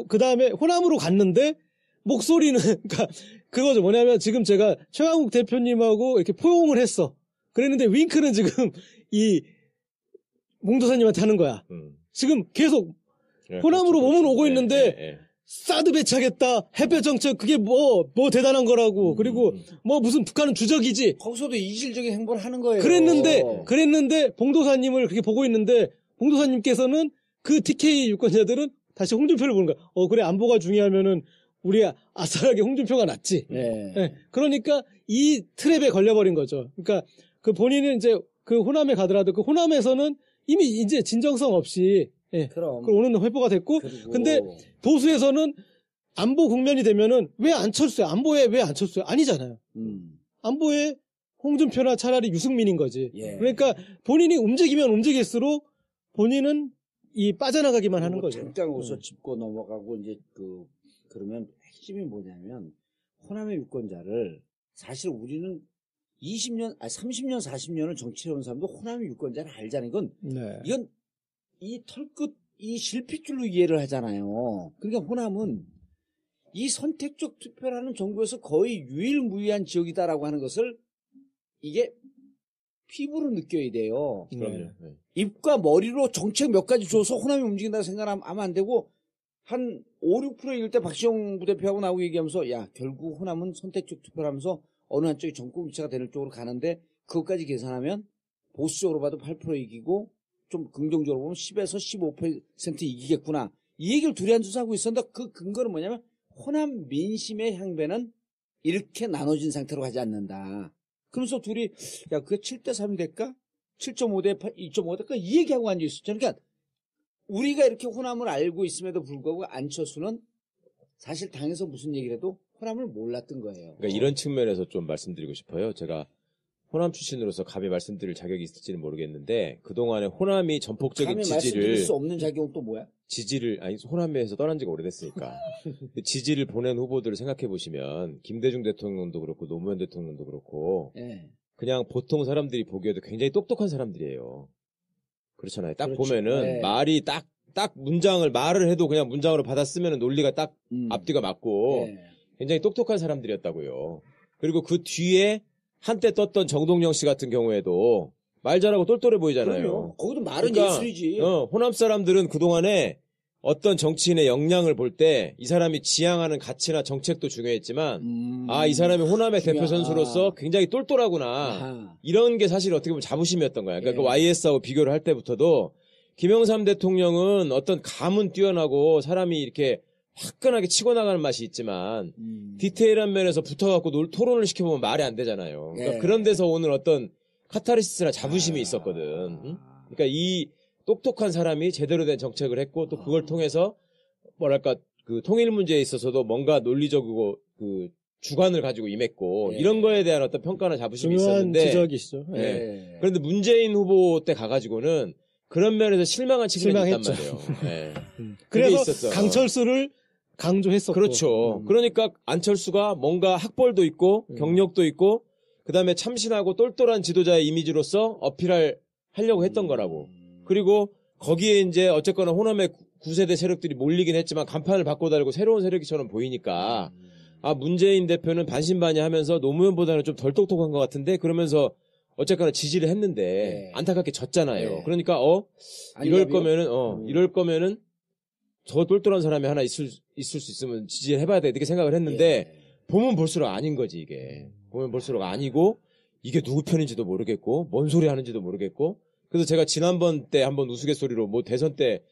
그 다음에 호남으로 갔는데 목소리는 그러니까 그거죠. 뭐냐면 지금 제가 최강욱 대표님하고 이렇게 포용을 했어. 그랬는데 윙크는 지금 이 몽도사님한테 하는 거야. 지금 계속 호남으로 몸은 오고 있는데 사드 배치하겠다. 햇볕 정책 그게 뭐 대단한 거라고. 그리고 뭐 무슨 북한은 주적이지. 거기서도 이질적인 행보를 하는 거예요. 그랬는데 봉도사님을 그렇게 보고 있는데 봉도사님께서는 그 TK 유권자들은 다시 홍준표를 보는 거야. 그래 안보가 중요하면은 우리 아싸하게 홍준표가 낫지. 네. 네. 그러니까 이 트랩에 걸려버린 거죠. 그러니까 그 본인은 이제 그 호남에 가더라도 그 호남에서는 이미 이제 진정성 없이 그럼 오는 회포가 됐고, 근데 보수에서는 안보 국면이 되면은 왜 안철수야? 안보에 왜 안철수야? 아니잖아요. 안보에 홍준표나 차라리 유승민인 거지. 예. 그러니까 본인이 움직이면 움직일수록 본인은 이 빠져나가기만 하는 거죠. 잠깐 웃어 짚고 넘어가고 이제 그러면 핵심이 뭐냐면 호남의 유권자를 사실 우리는 30년, 40년을 정치해온 사람도 호남의 유권자를 알잖아요. 이건 이 털끝, 이 실핏줄로 이해를 하잖아요. 그러니까 호남은 이 선택적 투표라는 정부에서 거의 유일무이한 지역이다라고 하는 것을 이게 피부로 느껴야 돼요. 그럼요. 입과 머리로 정책 몇 가지 줘서 호남이 움직인다고 생각하면 안 되고 한 5, 6% 이길 때 박시영 부대표하고 나오고 얘기하면서 야 결국 호남은 선택적 투표를 하면서 어느 한쪽이 정권 교체가 되는 쪽으로 가는데 그것까지 계산하면 보수적으로 봐도 8% 이기고 좀 긍정적으로 보면 10에서 15% 이기겠구나. 이 얘기를 둘이 앉아서 하고 있었는데 그 근거는 뭐냐면 호남 민심의 향배는 이렇게 나눠진 상태로 가지 않는다. 그러면서 둘이 야 그게 7대3이 될까? 7.5대 8, 2.5 될까? 이 얘기하고 앉아있었죠. 그러니까 우리가 이렇게 호남을 알고 있음에도 불구하고 안철수는 사실 당에서 무슨 얘기를 해도 호남을 몰랐던 거예요. 그러니까 이런 측면에서 좀 말씀드리고 싶어요. 제가 호남 출신으로서 감히 말씀드릴 자격이 있을지는 모르겠는데 그동안에 호남이 전폭적인 감히 말씀드릴 수 지지를 없는 자격은 또 뭐야? 아니 호남에서 떠난 지가 오래됐으니까 지지를 보낸 후보들을 생각해 보시면 김대중 대통령도 그렇고 노무현 대통령도 그렇고 예. 그냥 보통 사람들이 보기에도 굉장히 똑똑한 사람들이에요. 그렇잖아요. 딱 그렇죠. 보면은 네. 말이 딱 말을 해도 그냥 문장으로 받아쓰면 논리가 딱 앞뒤가 맞고 예. 굉장히 똑똑한 사람들이었다고요. 그리고 그 뒤에 한때 떴던 정동영 씨 같은 경우에도 말 잘하고 똘똘해 보이잖아요. 그럼요. 거기도 말은 그러니까, 예술이지. 호남 사람들은 그동안에 어떤 정치인의 역량을 볼 때 이 사람이 지향하는 가치나 정책도 중요했지만 이 사람이 호남의 대표 선수로서 굉장히 똘똘하구나. 아하. 이런 게 사실 어떻게 보면 자부심이었던 거야. 그러니까 예. 그 YS하고 비교를 할 때부터도 김영삼 대통령은 어떤 감은 뛰어나고 사람이 이렇게 화끈하게 치고 나가는 맛이 있지만 디테일한 면에서 붙어갖고 토론을 시켜보면 말이 안 되잖아요. 그러니까 예. 그런 데서 오는 어떤 카타르시스나 자부심이 있었거든. 응? 그러니까 이 똑똑한 사람이 제대로 된 정책을 했고 또 그걸 통해서 뭐랄까 그 통일 문제에 있어서도 뭔가 논리적이고 그 주관을 가지고 임했고 예. 이런 거에 대한 어떤 평가나 자부심이 중요한 있었는데 지적이시죠. 예. 예. 그런데 문재인 후보 때 가가지고는 그런 면에서 실망한 측면이 있단 실망했죠. 말이에요. 예. 그래서 그게 있었어. 강철수를 강조했었고. 그렇죠. 그러니까 안철수가 뭔가 학벌도 있고 경력도 있고 그다음에 참신하고 똘똘한 지도자의 이미지로서 하려고 했던 거라고. 그리고 거기에 이제 어쨌거나 호남의 9세대 세력들이 몰리긴 했지만 간판을 바꿔 달고 새로운 세력처럼 보이니까 문재인 대표는 반신반의하면서 노무현보다는 좀 덜 똑똑한 것 같은데 그러면서 어쨌거나 지지를 했는데 네. 안타깝게 졌잖아요. 네. 그러니까 이럴 거면은 저 똘똘한 사람이 하나 있을 수 있으면 지지를 해봐야 돼 이렇게 생각을 했는데 보면 볼수록 아닌 거지 이게. 보면 볼수록 아니고 이게 누구 편인지도 모르겠고 뭔 소리 하는지도 모르겠고 그래서 제가 지난번 때 한번 우스갯소리로 뭐 대선 때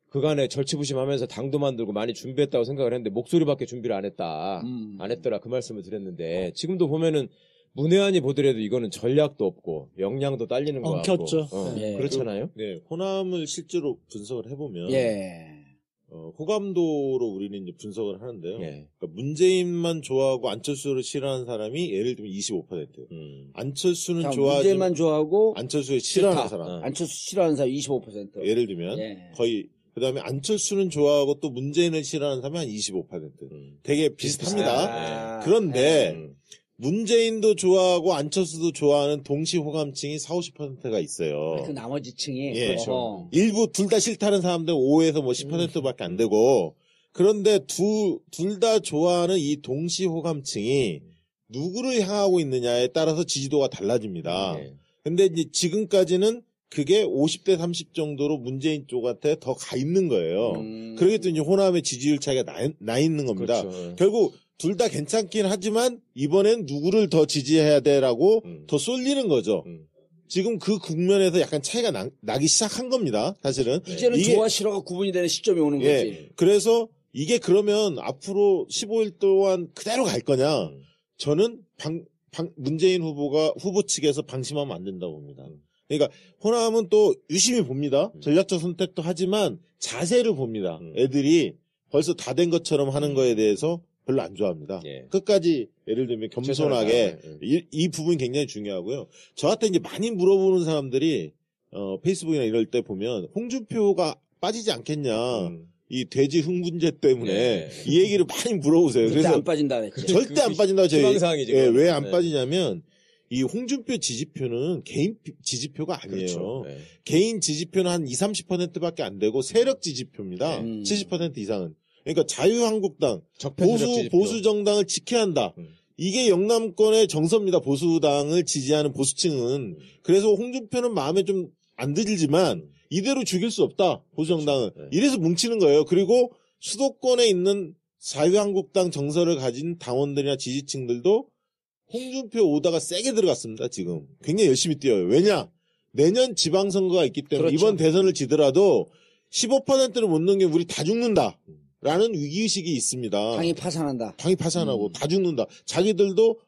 그간에 절치부심하면서 당도 만들고 많이 준비했다고 생각을 했는데 목소리밖에 준비를 안 했다. 안 했더라 그 말씀을 드렸는데 지금도 보면은 문외한이 보더라도 이거는 전략도 없고 역량도 딸리는 거 같고 엉켰죠. 네. 그렇잖아요. 네, 호남을 실제로 분석을 해보면 예. 호감도로 우리는 이제 분석을 하는데요. 예. 그러니까 문재인만 좋아하고 안철수를 싫어하는 사람이 예를 들면 25%. 안철수는 좋아하지만 문재인만 좋아하고 안철수를 싫어하는 싫다. 사람. 안철수 싫어하는 사람 25%. 예를 들면 예. 거의 그다음에 안철수는 좋아하고 또 문재인을 싫어하는 사람이 한 25%. 되게 비슷합니다. 그런데 문재인도 좋아하고 안철수도 좋아하는 동시 호감층이 40~50%가 있어요. 그 나머지 층이 예. 그렇죠. 일부 둘 다 싫다는 사람들 5에서 뭐 10%밖에 안 되고 그런데 둘 다 좋아하는 이 동시 호감층이 누구를 향하고 있느냐에 따라서 지지도가 달라집니다. 근데 이제 지금까지는 그게 50대 30 정도로 문재인 쪽한테 더 가 있는 거예요. 그러기 때문에 호남의 지지율 차이가 나 있는 겁니다. 그렇죠. 결국 둘 다 괜찮긴 하지만 이번엔 누구를 더 지지해야 돼라고 더 쏠리는 거죠. 지금 그 국면에서 약간 차이가 나기 시작한 겁니다. 사실은. 이제는 이게- 좋아 싫어가 구분이 되는 시점이 오는 거지. 예. 그래서 이게 그러면 앞으로 15일 동안 그대로 갈 거냐? 저는 문재인 후보 측에서 방심하면 안 된다고 봅니다. 그러니까 호남은 또 유심히 봅니다. 전략적 선택도 하지만 자세를 봅니다. 애들이 벌써 다 된 것처럼 하는 거에 대해서 별로 안 좋아합니다. 예. 끝까지 예를 들면 겸손하게 이 부분이 굉장히 중요하고요. 저한테 이제 많이 물어보는 사람들이 페이스북이나 이럴 때 보면 홍준표가 빠지지 않겠냐. 이 돼지 흥분제 때문에 이 얘기를 많이 물어보세요. 절대 그래서 안 빠진다 그랬지. 절대 안 빠진다고 제가 희망사항이지, 왜 안 네. 빠지냐면 이 홍준표 지지표는 개인 지지표가 아니에요. 그렇죠. 네. 개인 지지표는 한 20, 30%밖에 안 되고 세력 지지표입니다. 70% 이상은. 그러니까 자유한국당, 보수 정당을 지켜야 한다. 이게 영남권의 정서입니다. 보수당을 지지하는 보수층은. 그래서 홍준표는 마음에 좀 안 들지만 이대로 죽일 수 없다. 보수정당은. 그렇죠. 네. 이래서 뭉치는 거예요. 그리고 수도권에 있는 자유한국당 정서를 가진 당원들이나 지지층들도 홍준표 오다가 세게 들어갔습니다. 지금. 굉장히 열심히 뛰어요. 왜냐? 내년 지방선거가 있기 때문에 그렇죠. 이번 대선을 지더라도 15%를 못 넘기면 우리 다 죽는다. 라는 위기의식이 있습니다. 당이 파산한다. 당이 파산하고 다 죽는다. 자기들도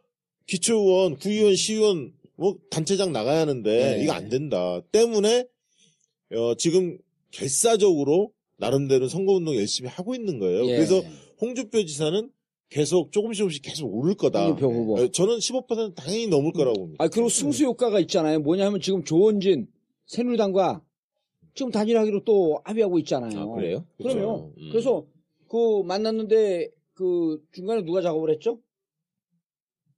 기초의원, 구의원, 시의원, 뭐 단체장 나가야 하는데 네. 이거 안 된다. 때문에 지금 결사적으로 나름대로 선거운동 열심히 하고 있는 거예요. 예. 그래서 홍준표 지사는 계속 조금씩 계속 오를 거다. 홍준표 후보. 저는 15% 당연히 넘을 거라고 봅니다. 그리고 승수 효과가 있잖아요. 뭐냐면 지금 조원진 새누리당과 지금 단일하기로 또 합의하고 있잖아요. 아, 그래요? 그럼요. 그렇죠. 그래서 그 만났는데 그 중간에 누가 작업을 했죠?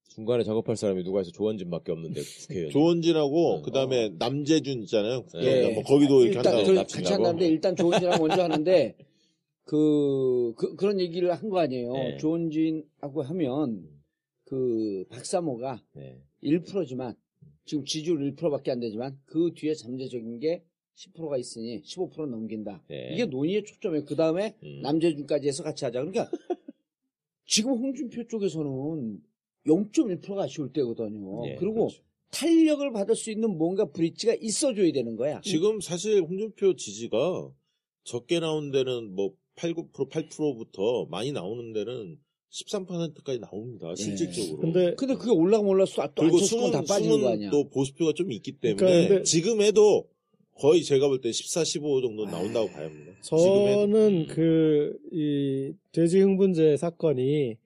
중간에 작업할 사람이 누가 해서 조원진밖에 없는데 국회의원. 조원진하고 그다음에 남재준 있잖아요. 네. 뭐 거기도 이렇게 일단 한다고. 같이 한다는데 일단 조원진하고 먼저 하는데 그런 얘기를 한 거 아니에요. 네. 조원진하고 하면 그 박사모가 네. 1%지만 지금 지지율 1%밖에 안 되지만 그 뒤에 잠재적인 게 10%가 있으니 15% 넘긴다. 네. 이게 논의의 초점이에요. 그 다음에 남재준까지 해서 같이 하자. 그러니까 지금 홍준표 쪽에서는 0.1%가 아쉬울 때거든요. 네, 그리고 그렇죠. 탄력을 받을 수 있는 뭔가 브릿지가 있어줘야 되는 거야. 지금 사실 홍준표 지지가 적게 나온 데는 뭐 8, 9%, 8%부터 많이 나오는 데는 13%까지 나옵니다. 실질적으로. 근데 근데 그게 올라가면 올라서 또 그리고 안철수권 다 빠지는 거 아니야. 또 보수표가 좀 있기 때문에 그러니까 근데- 지금 해도 거의 제가 볼 때 14, 15 정도 나온다고 봐야 합니다. 지금 해도. 저는 이 돼지 흥분제 사건이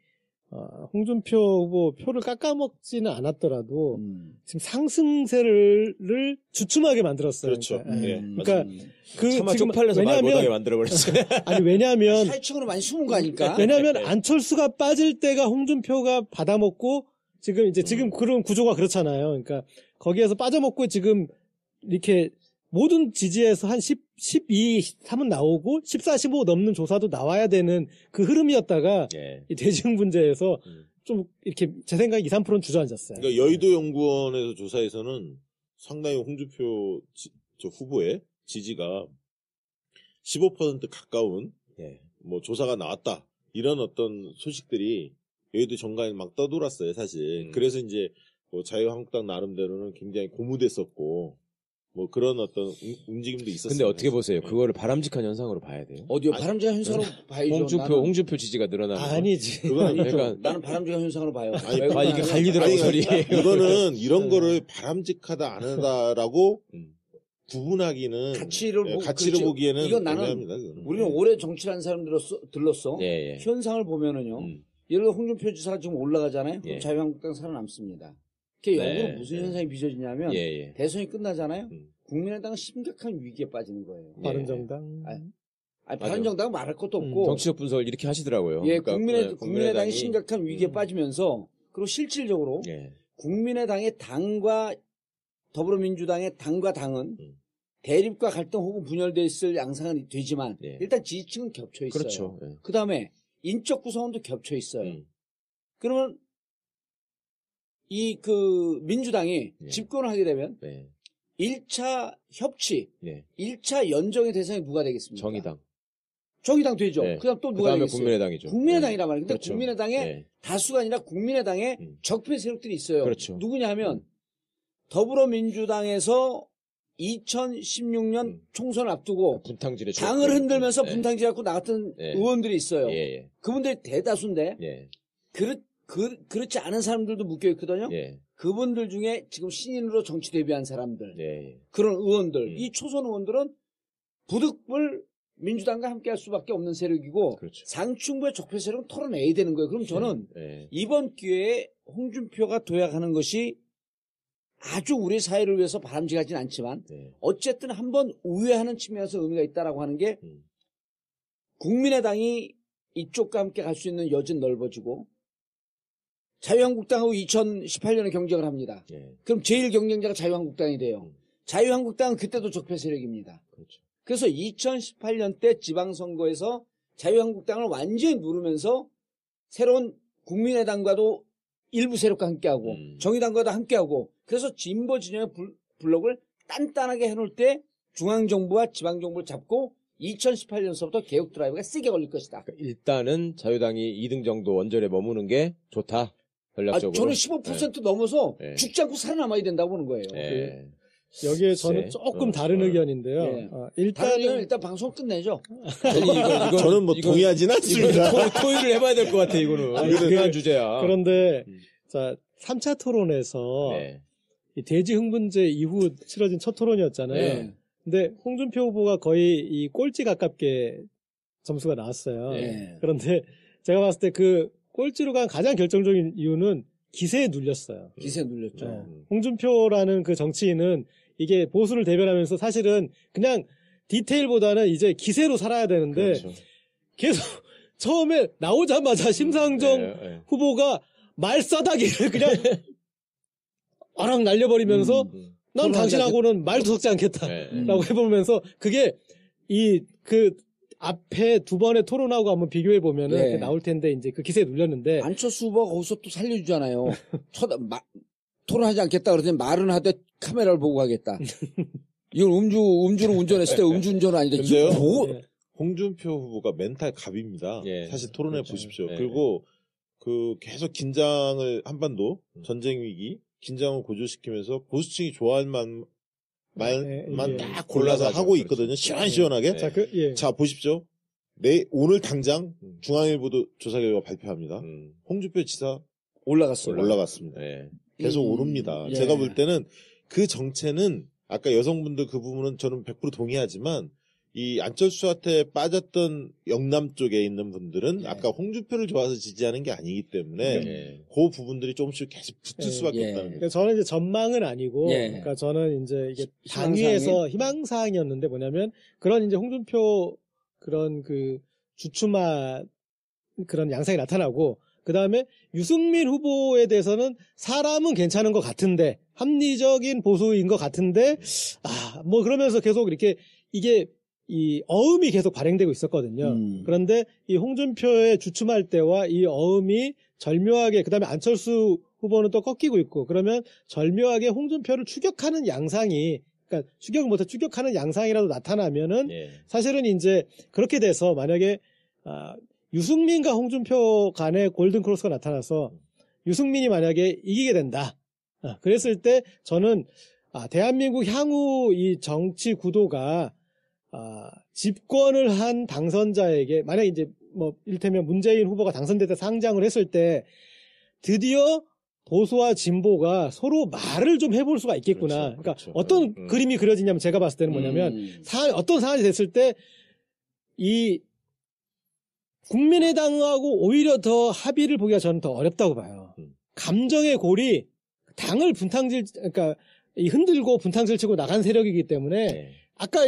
홍준표 후보 표를 깎아먹지는 않았더라도 지금 상승세를 주춤하게 만들었어요. 그렇죠. 그러니까, 예. 그러니까 차마 쪽팔려서 말 못하게 만들어버렸어요. 아니 왜냐하면 사회층으로 많이 숨은 거 아닐까? 왜냐하면 안철수가 빠질 때가 홍준표가 받아먹고 지금 그런 구조가 그렇잖아요. 그러니까 거기에서 빠져먹고 지금 이렇게 모든 지지에서 한 12, 3은 나오고 14, 15 넘는 조사도 나와야 되는 그 흐름이었다가 예. 이 대지흥분제에서 좀 이렇게 제 생각에 2, 3%는 주저앉았어요. 그러니까 여의도 연구원에서 조사에서는 상당히 홍준표 저 후보의 지지가 15% 가까운 예. 뭐 조사가 나왔다. 이런 어떤 소식들이 여의도 정가에 막 떠돌았어요, 사실. 그래서 이제 뭐 자유한국당 나름대로는 굉장히 고무됐었고 뭐 그런 어떤 움직임도 있었어요. 근데 어떻게 보세요? 그거를 바람직한 현상으로 봐야 돼요. 어디요? 바람직한 현상으로 봐야죠. 홍준표 지지가 늘어나는 거. 아니지. 그건 아니죠. 그러니까 나는 바람직한 현상으로 봐요. 아니, 왜 이게 그러냐면 갈리더라고 소리. 이거는 이런 거를 바람직하다 안 하다라고 구분하기는 가치를 가치를 보기에는 이건 나는 애매합니다, 그거는. 우리는 오래 정치하는 사람들로서 예, 예. 현상을 보면은요. 예를 들어 홍준표 지사가 지금 올라가잖아요. 그럼 예. 자유한국당 살아남습니다. 그게 네, 역으로 무슨 네. 현상이 빚어지냐면 예, 예. 대선이 끝나잖아요. 국민의당은 심각한 위기에 빠지는 거예요. 예. 바른정당. 아니, 바른정당은 말할 것도 없고 정치적 분석을 이렇게 하시더라고요. 예, 그러니까 국민의당이 심각한 위기에 빠지면서 그리고 실질적으로 예. 국민의당의 당과 더불어민주당의 당과 당은 대립과 갈등 혹은 분열돼 있을 양상은 되지만 예. 일단 지지층은 겹쳐 있어요. 그렇죠. 예. 그다음에 인적 구성원도 겹쳐 있어요. 그러면 이 민주당이 예. 집권을 하게 되면 네. 1차 협치, 예. 1차 연정의 대상이 누가 되겠습니까? 정의당 되죠. 네. 그다음 또 누가 그다음에 되겠어요? 국민의당이죠. 국민의당이란 말이에요. 근데 그렇죠. 국민의당의 예. 다수가 아니라 국민의당의 적폐 세력들이 있어요. 그렇죠. 누구냐 하면 더불어민주당에서 2016년 총선을 앞두고 분탕질에 당을 흔들면서 예. 분탕질 갖고 나갔던 예. 의원들이 있어요. 예, 예. 그분들이 대다수인데 예. 그렇지 않은 사람들도 묶여 있거든요. 예. 그분들 중에 지금 신인으로 정치 데뷔한 사람들, 예. 그런 의원들, 이 초선 의원들은 부득불 민주당과 함께할 수밖에 없는 세력이고 그렇죠. 상층부의 적폐 세력은 털어내야 되는 거예요. 그럼 저는 네. 이번 기회에 홍준표가 도약하는 것이 아주 우리 사회를 위해서 바람직하진 않지만 네. 어쨌든 한번 우회하는 측면에서 의미가 있다라고 하는 게 국민의당이 이쪽과 함께 갈 수 있는 여지는 넓어지고 자유한국당하고 2018년에 경쟁을 합니다. 네. 그럼 제일 경쟁자가 자유한국당이 돼요. 자유한국당은 그때도 적폐 세력입니다. 그렇죠. 그래서 2018년 때 지방선거에서 자유한국당을 완전히 누르면서 새로운 국민의당과도 일부 세력과 함께하고 정의당과도 함께하고 그래서 진보 진영의 블록을 단단하게 해놓을 때 중앙정부와 지방정부를 잡고 2018년서부터 개혁 드라이브가 세게 걸릴 것이다. 일단은 자유당이 2등 정도 원절에 머무는 게 좋다. 전략적으로. 저는 15% 넘어서 네. 죽지 않고 살아남아야 된다고 보는 거예요. 네. 여기에 저는 조금 다른 의견인데요. 네. 일단은 일단 방송 끝내죠. 이거 저는 뭐 동의하진 않습니다. 토의를 해봐야 될 것 같아, 이거는. 중요한 주제야. 그런데 자 3차 토론에서 네. 이 대지 흥분제 이후 치러진 첫 토론이었잖아요. 네. 근데 홍준표 후보가 거의 이 꼴찌 가깝게 점수가 나왔어요. 네. 그런데 제가 봤을 때 그 꼴찌로 간 가장 결정적인 이유는 기세에 눌렸어요. 기세 눌렸죠. 네. 홍준표라는 그 정치인은 이게 보수를 대변하면서 사실은 그냥 디테일보다는 이제 기세로 살아야 되는데 그렇죠. 계속 처음에 나오자마자 심상정 네. 후보가 말싸다기를 그냥 어랑 날려버리면서 난 당신하고는 말도 섞지 않겠다 네. 라고 해보면서 그게 그 앞에 두 번의 토론하고 한번 비교해 보면은 네. 나올 텐데 이제 그 기세에 눌렸는데 안철수 후보가 거기서 또 살려주잖아요. 토론하지 않겠다 그러더니 말은 하되 카메라를 보고 가겠다. 이걸 음주로 운전했을 때 음주운전은 아닌데 근데요? 네. 홍준표 후보가 멘탈 갑입니다. 예. 사실 토론해 그렇죠. 보십시오. 예. 그리고 그 계속 긴장을 한반도 전쟁 위기 긴장을 고조시키면서 보수층이 좋아할 말만 예. 딱 골라서 골라서 하고 하죠. 있거든요. 그렇죠. 시원시원하게. 네. 자 보십시오. 오늘 당장 중앙일보도 조사 결과 발표합니다. 홍준표 지사 올라갔어요. 올라갔습니다. 네. 계속 오릅니다. 예. 제가 볼 때는 그 정체는 아까 여성분들 그 부분은 저는 100% 동의하지만 이 안철수한테 빠졌던 영남 쪽에 있는 분들은 예. 아까 홍준표를 좋아서 지지하는 게 아니기 때문에 네. 그 부분들이 조금씩 계속 붙을 수밖에 예. 없다는 거죠. 그러니까 저는 이제 전망은 아니고, 예. 그러니까 저는 이제 이게 희망사항이? 당위에서 희망사항이었는데 뭐냐면 그런 이제 홍준표 그런 그 주춤한 그런 양상이 나타나고 그 다음에 유승민 후보에 대해서는 사람은 괜찮은 것 같은데 합리적인 보수인 것 같은데 뭐 그러면서 계속 이렇게 이게 이 어음이 계속 발행되고 있었거든요. 그런데 이 홍준표의 주춤할 때와 이 어음이 절묘하게 그다음에 안철수 후보는 또 꺾이고 있고 그러면 절묘하게 홍준표를 추격하는 양상이 그러니까 추격 못해 추격하는 양상이라도 나타나면은 네. 사실은 이제 그렇게 돼서 만약에 유승민과 홍준표 간의 골든 크로스가 나타나서 유승민이 만약에 이기게 된다. 그랬을 때 저는 대한민국 향후 이 정치 구도가 집권을 한 당선자에게 만약에 이제 뭐 이를테면 문재인 후보가 당선됐다 상장을 했을 때 드디어 보수와 진보가 서로 말을 좀 해볼 수가 있겠구나. 그렇죠, 그러니까 그렇죠. 어떤 그림이 그려지냐면 제가 봤을 때는 뭐냐면 어떤 상황이 됐을 때 이 국민의당하고 오히려 더 합의를 보기가 저는 더 어렵다고 봐요. 감정의 골이 당을 그러니까 흔들고 분탕질치고 나간 세력이기 때문에 네. 아까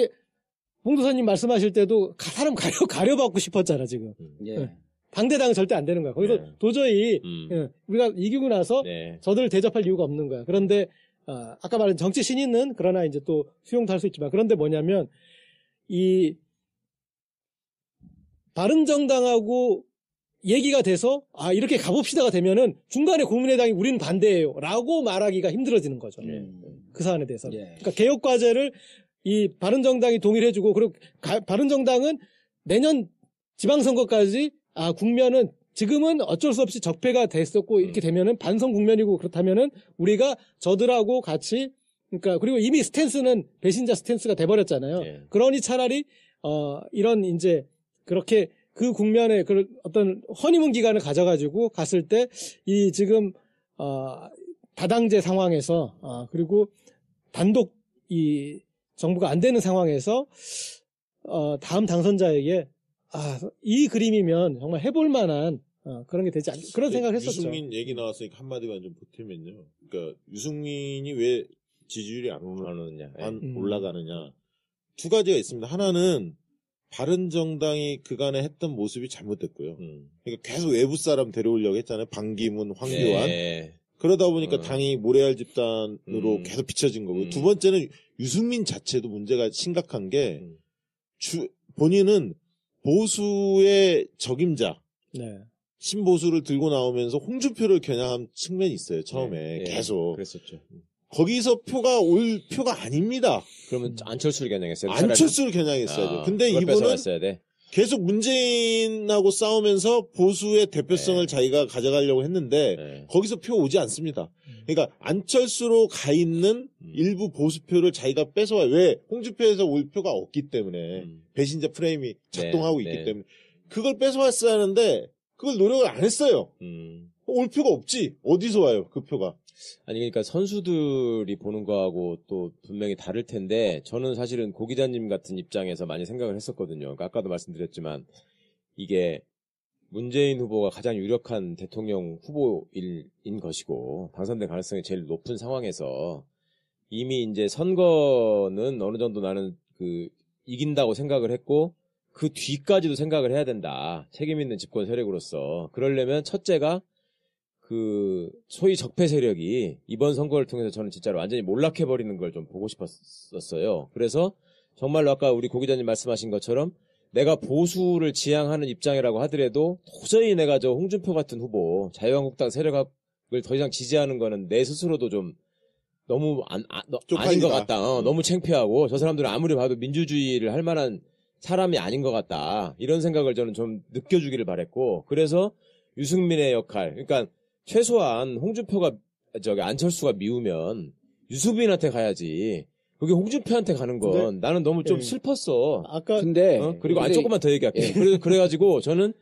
홍도사님 말씀하실 때도 사람 가려받고 싶었잖아 지금. 예. 방대당은 절대 안 되는 거야. 거기서 네. 도저히 우리가 이기고 나서 네. 저들을 대접할 이유가 없는 거야. 그런데 아까 말한 정치 신인은 그러나 이제 또 수용도 할 수 있지만 그런데 뭐냐면 이 바른정당하고 얘기가 돼서 이렇게 가봅시다가 되면은 중간에 국민의당이 우리는 반대예요 라고 말하기가 힘들어지는 거죠. 그 사안에 대해서. 예. 그러니까 개혁과제를 이 바른정당이 동의를 해주고 그리고 바른정당은 내년 지방선거까지 국면은 지금은 어쩔 수 없이 적폐가 됐었고 이렇게 되면은 반성 국면이고 그렇다면은 우리가 저들하고 같이 그러니까 그리고 이미 스탠스는 배신자 스탠스가 돼버렸잖아요. 네. 그러니 차라리 이런 이제 그렇게 그 국면에 그 어떤 허니문 기간을 가져가지고 갔을 때 이 지금 다당제 상황에서 그리고 단독 이 정부가 안 되는 상황에서 다음 당선자에게 이 그림이면 정말 해볼 만한 그런 게 되지 않 그런 생각을 했었죠. 유승민 얘기 나왔으니까 한마디만 좀 보태면요. 그러니까 유승민이 왜 지지율이 안 올라가느냐. 두 가지가 있습니다. 하나는 바른정당이 그간에 했던 모습이 잘못됐고요. 그러니까 계속 외부 사람 데려오려고 했잖아요. 반기문, 황교안. 네. 그러다 보니까 당이 모래알 집단으로 계속 비춰진 거고. 두 번째는 유승민 자체도 문제가 심각한 게 본인은 보수의 적임자, 네. 신보수를 들고 나오면서 홍준표를 겨냥한 측면이 있어요. 처음에 계속. 그랬었죠. 거기서 올 표가 아닙니다. 그러면 안철수를 겨냥했어요. 안철수를 겨냥했어야죠. 근데 이분은 계속 문재인하고 싸우면서 보수의 대표성을 자기가 가져가려고 했는데 거기서 표 오지 않습니다. 그러니까 안철수로 가 있는 일부 보수표를 자기가 뺏어와요. 왜? 홍준표에서 올 표가 없기 때문에 배신자 프레임이 작동하고 있기 때문에 그걸 뺏어왔어야 하는데 그걸 노력을 안 했어요. 올 표가 없지. 어디서 와요? 그 표가. 아니 그러니까 선수들이 보는 거하고 또 분명히 다를 텐데 저는 사실은 고 기자님 같은 입장에서 많이 생각을 했었거든요. 그러니까 아까도 말씀드렸지만 이게 문재인 후보가 가장 유력한 대통령 후보인 것이고 당선될 가능성이 제일 높은 상황에서 이미 이제 선거는 어느 정도 나는 이긴다고 생각을 했고 그 뒤까지도 생각을 해야 된다. 책임 있는 집권 세력으로서. 그러려면 첫째가 소위 적폐 세력이 이번 선거를 통해서 저는 진짜로 완전히 몰락해버리는 걸 좀 보고 싶었었어요. 그래서 정말로 아까 우리 고 기자님 말씀하신 것처럼 내가 보수를 지향하는 입장이라고 하더라도 도저히 내가 저 홍준표 같은 후보, 자유한국당 세력을 더 이상 지지하는 거는 내 스스로도 좀 너무 아닌 것 같다. 너무 창피하고 저 사람들은 아무리 봐도 민주주의를 할 만한 사람이 아닌 것 같다. 이런 생각을 저는 좀 느껴주기를 바랬고 그래서 유승민의 역할, 그러니까 최소한 안철수가 미우면 유승민한테 가야지. 그게 홍준표한테 가는 건 나는 너무 좀 슬펐어. 그리고 조금만 더 얘기할게. 그래가지고 저는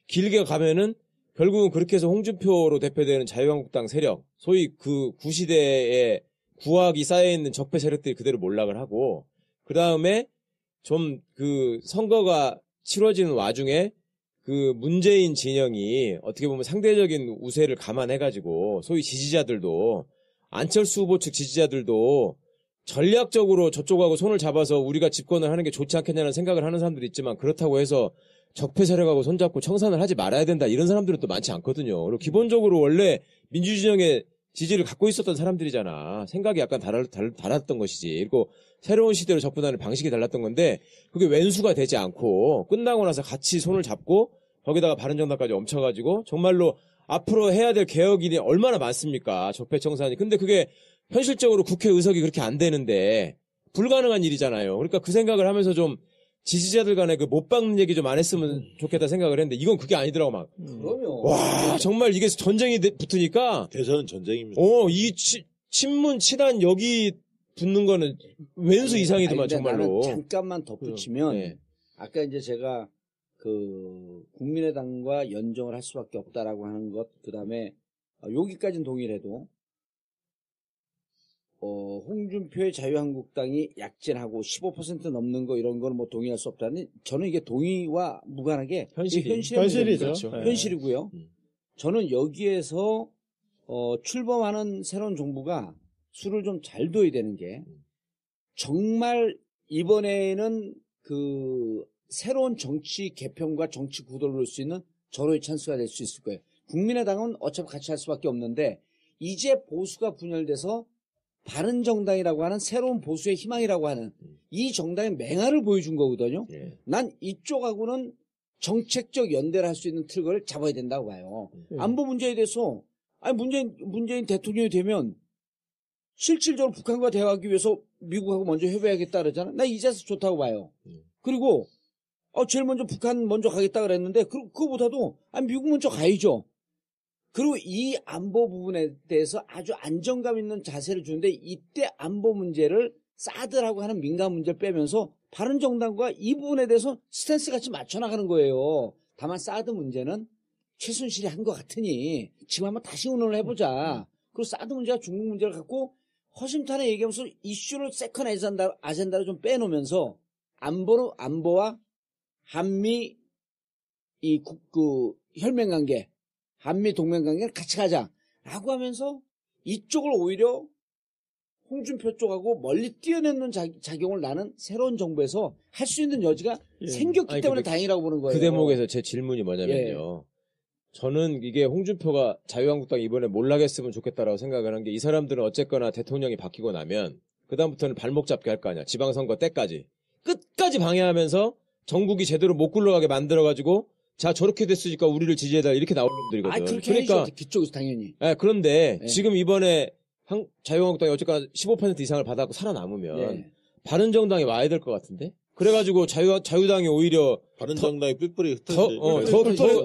길게 가면은 결국은 그렇게 해서 홍준표로 대표되는 자유한국당 세력, 소위 그 구시대에 구악이 쌓여있는 적폐 세력들이 그대로 몰락을 하고, 그 다음에 좀 선거가 치러지는 와중에 문재인 진영이 어떻게 보면 상대적인 우세를 감안해가지고 소위 지지자들도 안철수 후보 측 지지자들도 전략적으로 저쪽하고 손을 잡아서 우리가 집권을 하는 게 좋지 않겠냐는 생각을 하는 사람들이 있지만 그렇다고 해서 적폐 세력하고 손잡고 청산을 하지 말아야 된다 이런 사람들은 또 많지 않거든요. 그리고 기본적으로 원래 민주진영의 지지를 갖고 있었던 사람들이잖아. 생각이 약간 달랐던 것이지. 그리고 새로운 시대로 접근하는 방식이 달랐던 건데 그게 왼수가 되지 않고 끝나고 나서 같이 손을 잡고 거기다가 바른정당까지 얹혀가지고 정말로 앞으로 해야 될 개혁이 얼마나 많습니까? 적폐청산이. 근데 그게 현실적으로 국회 의석이 그렇게 안 되는데 불가능한 일이잖아요. 그러니까 그 생각을 하면서 좀 지지자들 간에 못 박는 얘기 좀 안 했으면 좋겠다 생각을 했는데 이건 그게 아니더라고 막. 그럼요. 와 정말 이게 전쟁이 붙으니까. 대선은 전쟁입니다. 이 친문 친한 여기 붙는 거는 왼수 이상이더만 정말로. 잠깐만 덧붙이면 아까 이제 제가 국민의당과 연정을 할 수밖에 없다라고 하는 것, 그 다음에 여기까지는 동의를 해도 홍준표의 자유한국당이 약진하고 15% 넘는 거 이런 거는 뭐 동의할 수 없다는 저는 이게 동의와 무관하게 현실이죠. 그렇죠. 현실이고요. 저는 여기에서 출범하는 새로운 정부가 수를 좀 잘 둬야 되는 게 정말 이번에는 새로운 정치 개편과 정치 구도를 놓을 수 있는 절호의 찬스가 될 수 있을 거예요. 국민의당은 어차피 같이 할 수밖에 없는데 이제 보수가 분열돼서 바른정당이라고 하는 새로운 보수의 희망이라고 하는 이 정당의 맹활을 보여준 거거든요. 난 이쪽하고는 정책적 연대를 할 수 있는 틀을 잡아야 된다고 봐요. 안보 문제에 대해서 문재인 대통령이 되면 실질적으로 북한과 대화하기 위해서 미국하고 먼저 협의하겠다 그러잖아. 나 이제서 좋다고 봐요. 그리고 제일 먼저 북한 먼저 가겠다 그랬는데 그거보다도 미국 먼저 가야죠. 그리고 이 안보 부분에 대해서 아주 안정감 있는 자세를 주는데 이때 안보 문제를 사드라고 하는 민감 문제를 빼면서 바른정당과 이 부분에 대해서 스탠스 같이 맞춰나가는 거예요. 다만 사드 문제는 최순실이 한 것 같으니 지금 한번 다시 의논을 해보자. 그리고 사드 문제가 중국 문제를 갖고 허심탄회 얘기하면서 이슈를 세컨 아젠다로 좀 빼놓으면서 안보와 한미 혈맹 관계, 한미 동맹 관계를 같이 가자라고 하면서 이쪽을 오히려 홍준표 쪽하고 멀리 뛰어내는 작용을 나는 새로운 정부에서 할 수 있는 여지가 생겼기 아니, 때문에 근데 다행이라고 보는 거예요. 그 대목에서 제 질문이 뭐냐면요. 저는 이게 홍준표가 자유한국당 이번에 몰락했으면 좋겠다라고 생각을 한 게 이 사람들은 어쨌거나 대통령이 바뀌고 나면 그다음부터는 발목 잡기 할 거 아니야. 지방선거 때까지. 끝까지 방해하면서 전국이 제대로 못 굴러가게 만들어가지고 자 저렇게 됐으니까 우리를 지지해달라 이렇게 나올 놈들이거든. 그렇게 그러니까 해야죠. 그쪽에서 당연히. 그런데 네. 지금 이번에 자유한국당이 어쨌거나 15% 이상을 받았고 살아남으면 바른정당이 와야 될 것 같은데? 그래가지고 자유당이 오히려 바른정당이 뿔뿔이 더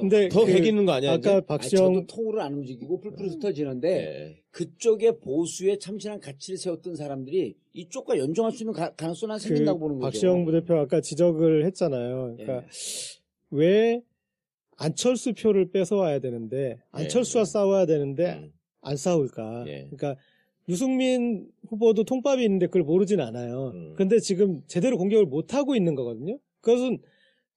근데 개기는 거 아니야? 아까 이제? 박시영 저도 통으로 안 움직이고 뿔뿔이 흩어지는데 네. 그쪽에 보수의 참신한 가치를 세웠던 사람들이 이쪽과 연정할 수 있는 가능성은 생긴다고 보는 거죠. 박시영 부대표 아까 지적을 했잖아요. 그러니까 왜 안철수 표를 뺏어와야 되는데 안철수와 싸워야 되는데 안 싸울까? 그러니까 유승민 후보도 통밥이 있는데 그걸 모르진 않아요. 근데 지금 제대로 공격을 못 하고 있는 거거든요. 그것은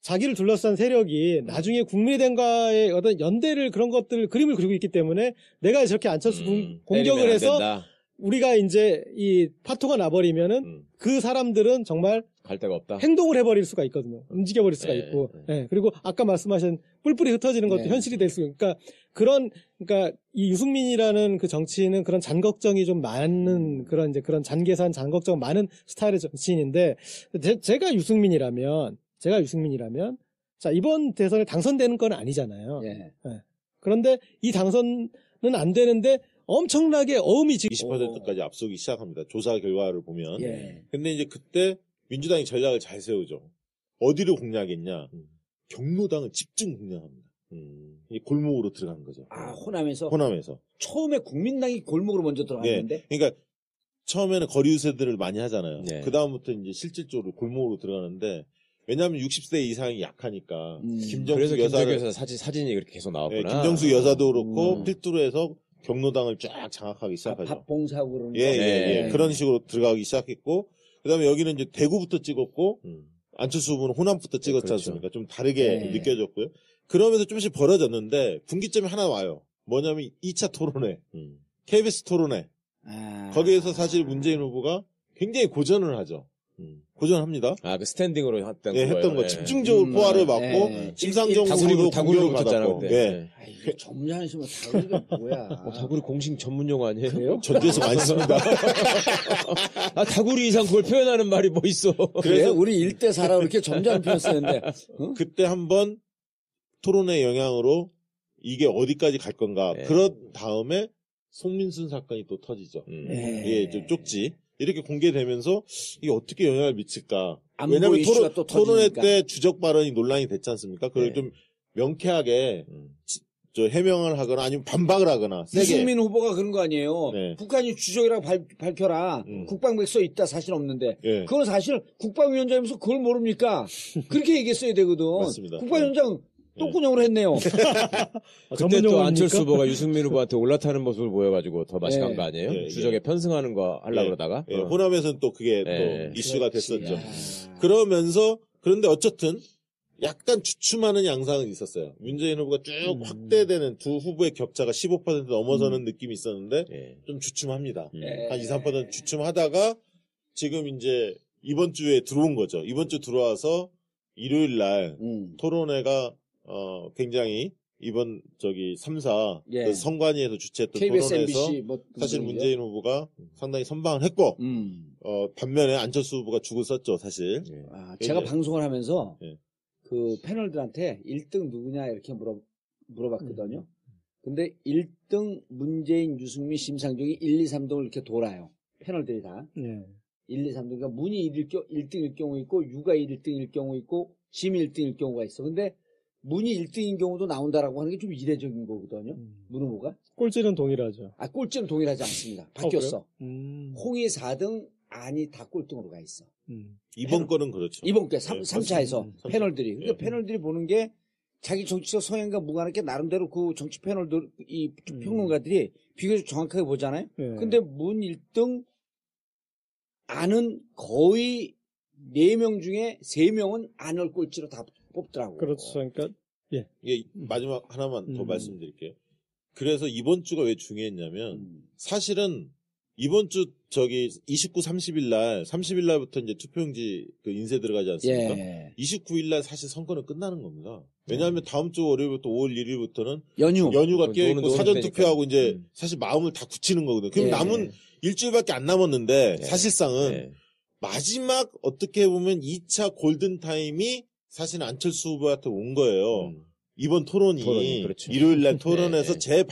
자기를 둘러싼 세력이 나중에 국민의당과의 어떤 연대를 그런 것들 그림을 그리고 있기 때문에 내가 저렇게 안철수 공격을 해서 우리가 이제 이 파토가 나버리면은 그 사람들은 정말 갈 데가 없다. 행동을 해버릴 수가 있거든요. 움직여버릴 수가 있고. 그리고 아까 말씀하신 뿔뿔이 흩어지는 것도 현실이 될 수 있고. 그러니까 이 유승민이라는 그 정치인은 그런 잔걱정이 좀 많은 그런 잔계산, 잔걱정 많은 스타일의 정치인인데 제가 유승민이라면 자, 이번 대선에 당선되는 건 아니잖아요. 그런데 이 당선은 안 되는데 엄청나게 어음이 지금 20%까지 앞서기 시작합니다. 조사 결과를 보면. 근데 이제 그때 민주당이 전략을 잘 세우죠. 어디를 공략했냐? 경로당을 집중 공략합니다. 이 골목으로 들어가는 거죠. 호남에서 처음에 국민당이 골목으로 먼저 들어갔는데. 그러니까 처음에는 거리 유세들을 많이 하잖아요. 그 다음부터 이제 실질적으로 골목으로 들어가는데. 왜냐하면 60세 이상이 약하니까. 그래서 김정숙 여사 사진이 그렇게 계속 나왔구나. 김정숙 여사도 그렇고 필두로 해서 경로당을 쫙 장악하기 시작하죠. 밥봉사하고 그러는 거. 그런 식으로 들어가기 시작했고, 그 다음에 여기는 이제 대구부터 찍었고, 안철수 후보는 호남부터 찍었지 않습니까? 좀 다르게 느껴졌고요. 그러면서 조금씩 벌어졌는데, 분기점이 하나 와요. 뭐냐면 2차 토론회, KBS 토론회. 거기에서 사실 문재인 후보가 굉장히 고전을 하죠. 고전합니다. 그 스탠딩으로 했던 거. 집중적으로 포화를 맞고, 심상정 후보도 다구리로 붙었잖아, 그때. 전문하시면 다구리가 뭐야. 다구리 공식 전문 용어 아니에요? 그래요? 전주에서 많이 씁니다. 다구리 이상 그걸 표현하는 말이 뭐 있어. 그래서 우리 1대4라고 이렇게 점잖은 표현 쓰는데. 그때 한번 토론의 영향으로 이게 어디까지 갈 건가. 그런 다음에 송민순 사건이 또 터지죠. 좀 쪽지. 이렇게 공개되면서 이게 어떻게 영향을 미칠까. 왜냐하면 토론회 때 주적 발언이 논란이 됐지 않습니까? 그걸 좀 명쾌하게 해명을 하거나 아니면 반박을 하거나. 유승민 후보가 그런 거 아니에요. 북한이 주적이라고 밝혀라. 국방부에 써 있다 사실 없는데. 그건 사실 국방위원장이면서 그걸 모릅니까? 그렇게 얘기했어야 되거든. 맞습니다. 국방위원장 똥구녕으로 했네요. 그때 또 안철수 후보가 유승민 후보한테 올라타는 모습을 보여가지고 더 맛이 간 거 아니에요? 주적에 편승하는 거 하려고 그러다가. 호남에서는 또 그게 또 이슈가 됐었죠. 그러면서 그런데 어쨌든 약간 주춤하는 양상은 있었어요. 문재인 후보가 쭉 확대되는 두 후보의 격차가 15% 넘어서는 느낌이 있었는데 좀 주춤합니다. 한 2, 3% 주춤하다가 지금 이제 이번 주에 들어온 거죠. 이번 주 들어와서 일요일 날 토론회가 굉장히 이번 3사 그 선관위에서 주최했던 KBS, 토론회에서 MBC 사실 문재인 후보가 상당히 선방을 했고 반면에 안철수 후보가 죽을 썼죠 사실. 제가 방송을 하면서 그 패널들한테 1등 누구냐 이렇게 물어봤거든요. 근데 1등 문재인, 유승민, 심상정이 1, 2, 3등을 이렇게 돌아요. 패널들이 다. 1, 2, 3등. 그러니까 문이 1등일 경우 있고 유가 1등일 경우 있고 심이 1등일 경우가 있어. 근데 문이 1등인 경우도 나온다라고 하는 게 좀 이례적인 거거든요. 문 후보가. 꼴찌는 동일하죠. 꼴찌는 동일하지 않습니다. 바뀌었어. 홍이 4등, 안이 다 꼴등으로 가 있어. 이번 거는 그렇죠. 이번 게 3차에서 패널들이. 그러니까 패널들이 보는 게 자기 정치적 성향과 무관하게 나름대로 그 정치 패널들, 이 평론가들이 비교적 정확하게 보잖아요. 근데 문 1등, 안은 거의 4명 중에 3명은 안을 꼴찌로 다 뽑더라고. 그렇죠. 그러니까 이게 마지막 하나만 더 음. 말씀드릴게요. 그래서 이번 주가 왜 중요했냐면 사실은 이번 주 29, 30일 날부터 이제 투표용지 그 인쇄 들어가지 않습니까? 예. 29일 날 사실 선거는 끝나는 겁니다. 왜냐하면 다음 주 월요일부터 5월 1일부터는 연휴가 연휴가 끼어있고 노는 사전 때니까. 투표하고 이제 사실 마음을 다 굳히는 거거든요. 그럼 예. 남은 일주일밖에 안 남았는데 예. 사실상은 예. 마지막 어떻게 보면 2차 골든타임이 사실은 안철수 후보한테 온 거예요. 이번 토론이 그렇죠. 일요일 날 토론에서 네.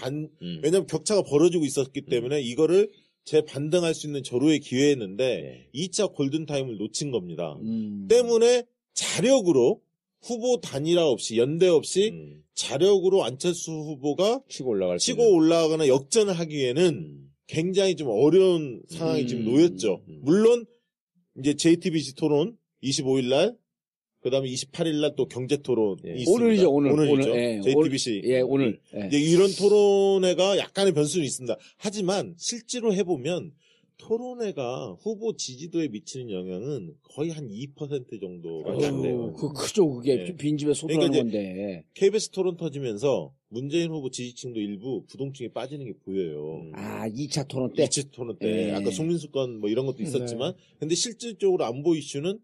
왜냐면 격차가 벌어지고 있었기 때문에 이거를 재반등할 수 있는 절호의 기회였는데 2차 골든타임을 놓친 겁니다. 때문에 자력으로 후보 단일화 없이 연대 없이 자력으로 안철수 후보가 치고 올라갈 수 치고 있는. 올라가거나 역전을 하기에는 굉장히 좀 어려운 상황이 지금 놓였죠. 음. 물론 이제 JTBC 토론 25일 날 그다음에 28일 날 또 경제 토론이 예. 있습니다. 오늘이죠, 오늘이죠. 오늘. 예, JTBC. 예, 오늘. 예. 이제 이런 토론회가 약간의 변수는 있습니다. 하지만 실제로 해보면 토론회가 후보 지지도에 미치는 영향은 거의 한 2% 정도가 그렇죠. 된대요. 그 크죠, 그게. 예. 빈집에 소통하는 그러니까 건데. KBS 토론 터지면서 문재인 후보 지지층도 일부 부동층이 빠지는 게 보여요. 아, 2차 토론 때? 2차 토론 때. 예. 아까 송민수 건 뭐 이런 것도 있었지만 근데 실질적으로 안보 이슈는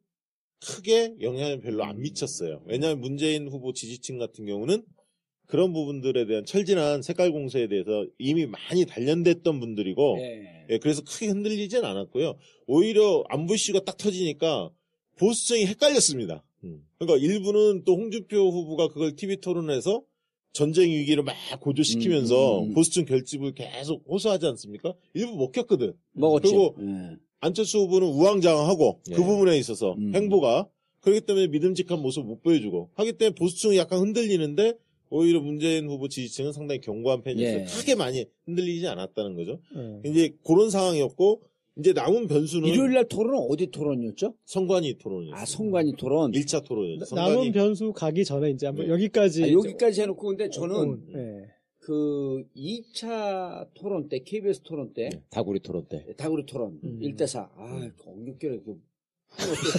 크게 영향을 별로 안 미쳤어요. 왜냐하면 문재인 후보 지지층 같은 경우는 그런 부분들에 대한 철진한 색깔 공세에 대해서 이미 많이 단련됐던 분들이고 예. 예, 그래서 크게 흔들리진 않았고요. 오히려 안보 이슈가 딱 터지니까 보수층이 헷갈렸습니다. 그러니까 일부는 또 홍준표 후보가 그걸 TV 토론에서 전쟁 위기를 막 고조시키면서 보수층 결집을 계속 호소하지 않습니까? 일부 먹혔거든. 먹었지. 그리고 예. 안철수 후보는 우왕좌왕하고 예. 그 부분에 있어서 행보가 그렇기 때문에 믿음직한 모습을 못 보여주고 하기 때문에 보수층이 약간 흔들리는데 오히려 문재인 후보 지지층은 상당히 견고한 편이었어요. 예. 크게 많이 흔들리지 않았다는 거죠. 예. 이제 그런 상황이었고 이제 남은 변수는 일요일 날 토론은 어디 토론이었죠? 성관이 토론이었어요. 아, 성관이 토론. 1차 토론이었죠. 남은 변수 가기 전에 이제 한번 여기까지 아, 여기까지 해놓고 근데 저는 예. 그 2차 토론 때, KBS 토론 때, 다구리 토론 때. 다구리 토론 1대4. 아, 엉겹결에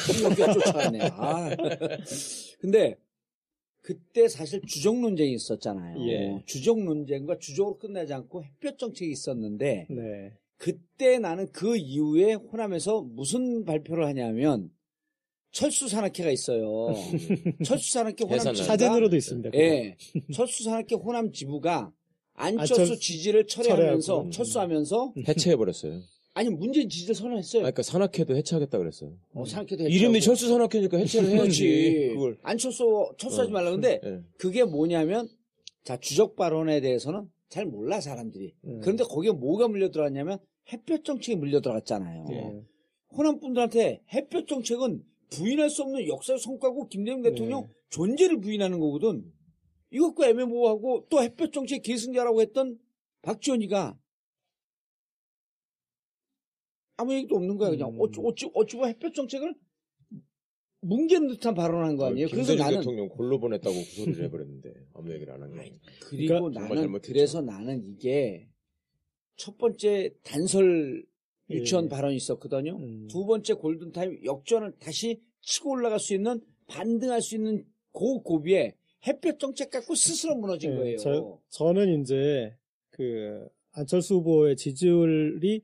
폭력결 쫓아가네. 아. 근데 그때 사실 주적 논쟁이 있었잖아요. 예. 주적 논쟁과 주적으로 끝나지 않고 햇볕 정책이 있었는데 네. 그때 나는 그 이후에 호남에서 무슨 발표를 하냐면 철수 산악회가 있어요. 철수 산악회 호남 해산을. 지부가 사진으로도 있습니다. 그거. 예. 철수 산악회 호남 지부가 안철수 안철수 지지를 철회하면서 철회하고. 철수하면서 해체해버렸어요. 아니 문재인 지지를 선언했어요. 그러니까 산악회도 해체하겠다 그랬어요. 산악회도 이름이 해체하고. 철수 산악회니까 해체를 해야지. 그렇지. 그걸. 철수하지 말라. 근데 예. 그게 뭐냐면 자 주적 발언에 대해서는 잘 몰라 사람들이. 그런데 거기에 뭐가 물려 들어갔냐면 햇볕 정책이 물려 들어갔잖아요. 예. 호남 분들한테 햇볕 정책은 부인할 수 없는 역사의 성과고 김대중 대통령 존재를 부인하는 거거든. 이것과 애매모호하고 또 햇볕 정책 계승자라고 했던 박지원이가 아무 얘기도 없는 거야. 그냥 어찌 보면 햇볕 정책을 뭉개는 듯한 발언한 거 아니에요. 그래서 김대중 나는 대통령 골로 보냈다고 그 소리를 해버렸는데 아무 얘기를 안 한 거예요. 그리고 그러니까 정말 나는 잘못했죠. 그래서 나는 이게 첫 번째 단설 유치원 예. 발언이 있었거든요. 두 번째 골든타임 역전을 다시 치고 올라갈 수 있는 반등할 수 있는 그 고비에 햇볕 정책 갖고 스스로 무너진 예, 거예요. 저는 이제 그 안철수 후보의 지지율이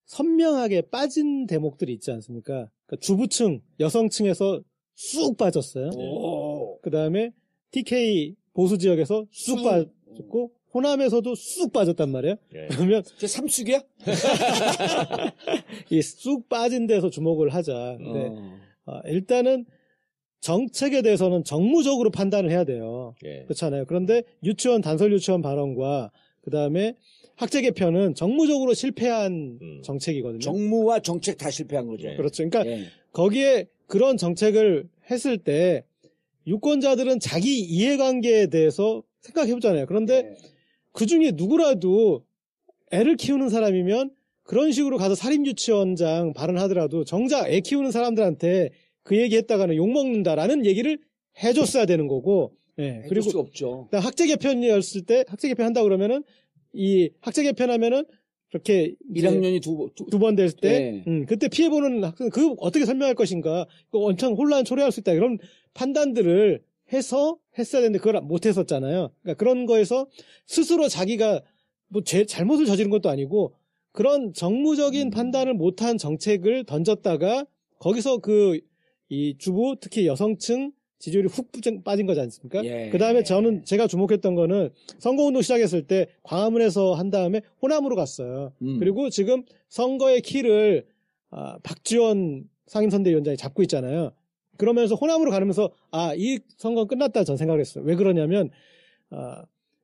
선명하게 빠진 대목들이 있지 않습니까? 그러니까 주부층, 여성층에서 쑥 빠졌어요. 그 다음에 TK 보수 지역에서 쑥 빠졌고 호남에서도 쑥 빠졌단 말이에요. 예. 그러면 저 삼숙이야? 이 쑥 빠진 데서 주목을 하자. 근데 일단은 정책에 대해서는 정무적으로 판단을 해야 돼요. 예. 그렇잖아요. 그런데 단설 유치원 발언과 그 다음에 학제 개편은 정무적으로 실패한 정책이거든요. 정무와 정책 다 실패한 거죠. 예. 그렇죠. 그러니까 예. 거기에 그런 정책을 했을 때 유권자들은 자기 이해관계에 대해서 생각해보잖아요. 그런데 그 중에 누구라도 애를 키우는 사람이면 그런 식으로 가서 사립유치원장 발언하더라도 정작 애 키우는 사람들한테 그 얘기 했다가는 욕먹는다라는 얘기를 해줬어야 되는 거고, 예. 그리고 수가 없죠. 학제 개편이었을 때, 학제 개편 한다 그러면은, 이 학제 개편하면은 그렇게 1학년이 두 번 됐을 때, 네. 그때 피해보는 학생, 그 어떻게 설명할 것인가, 그 엄청 혼란 초래할 수 있다, 이런 판단들을 해서 했어야 되는데 그걸 못 했었잖아요. 그러니까 그런 거에서 스스로 자기가 뭐 잘못을 저지른 것도 아니고 그런 정무적인 판단을 못한 정책을 던졌다가 거기서 이 주부, 특히 여성층 지지율이 훅 빠진 거지 않습니까? 예. 그 다음에 제가 주목했던 거는 선거운동 시작했을 때 광화문에서 한 다음에 호남으로 갔어요. 그리고 지금 선거의 키를 박지원 상임선대위원장이 잡고 있잖아요. 그러면서 호남으로 가면서 이 선거는 끝났다 전 생각을 했어요. 왜 그러냐면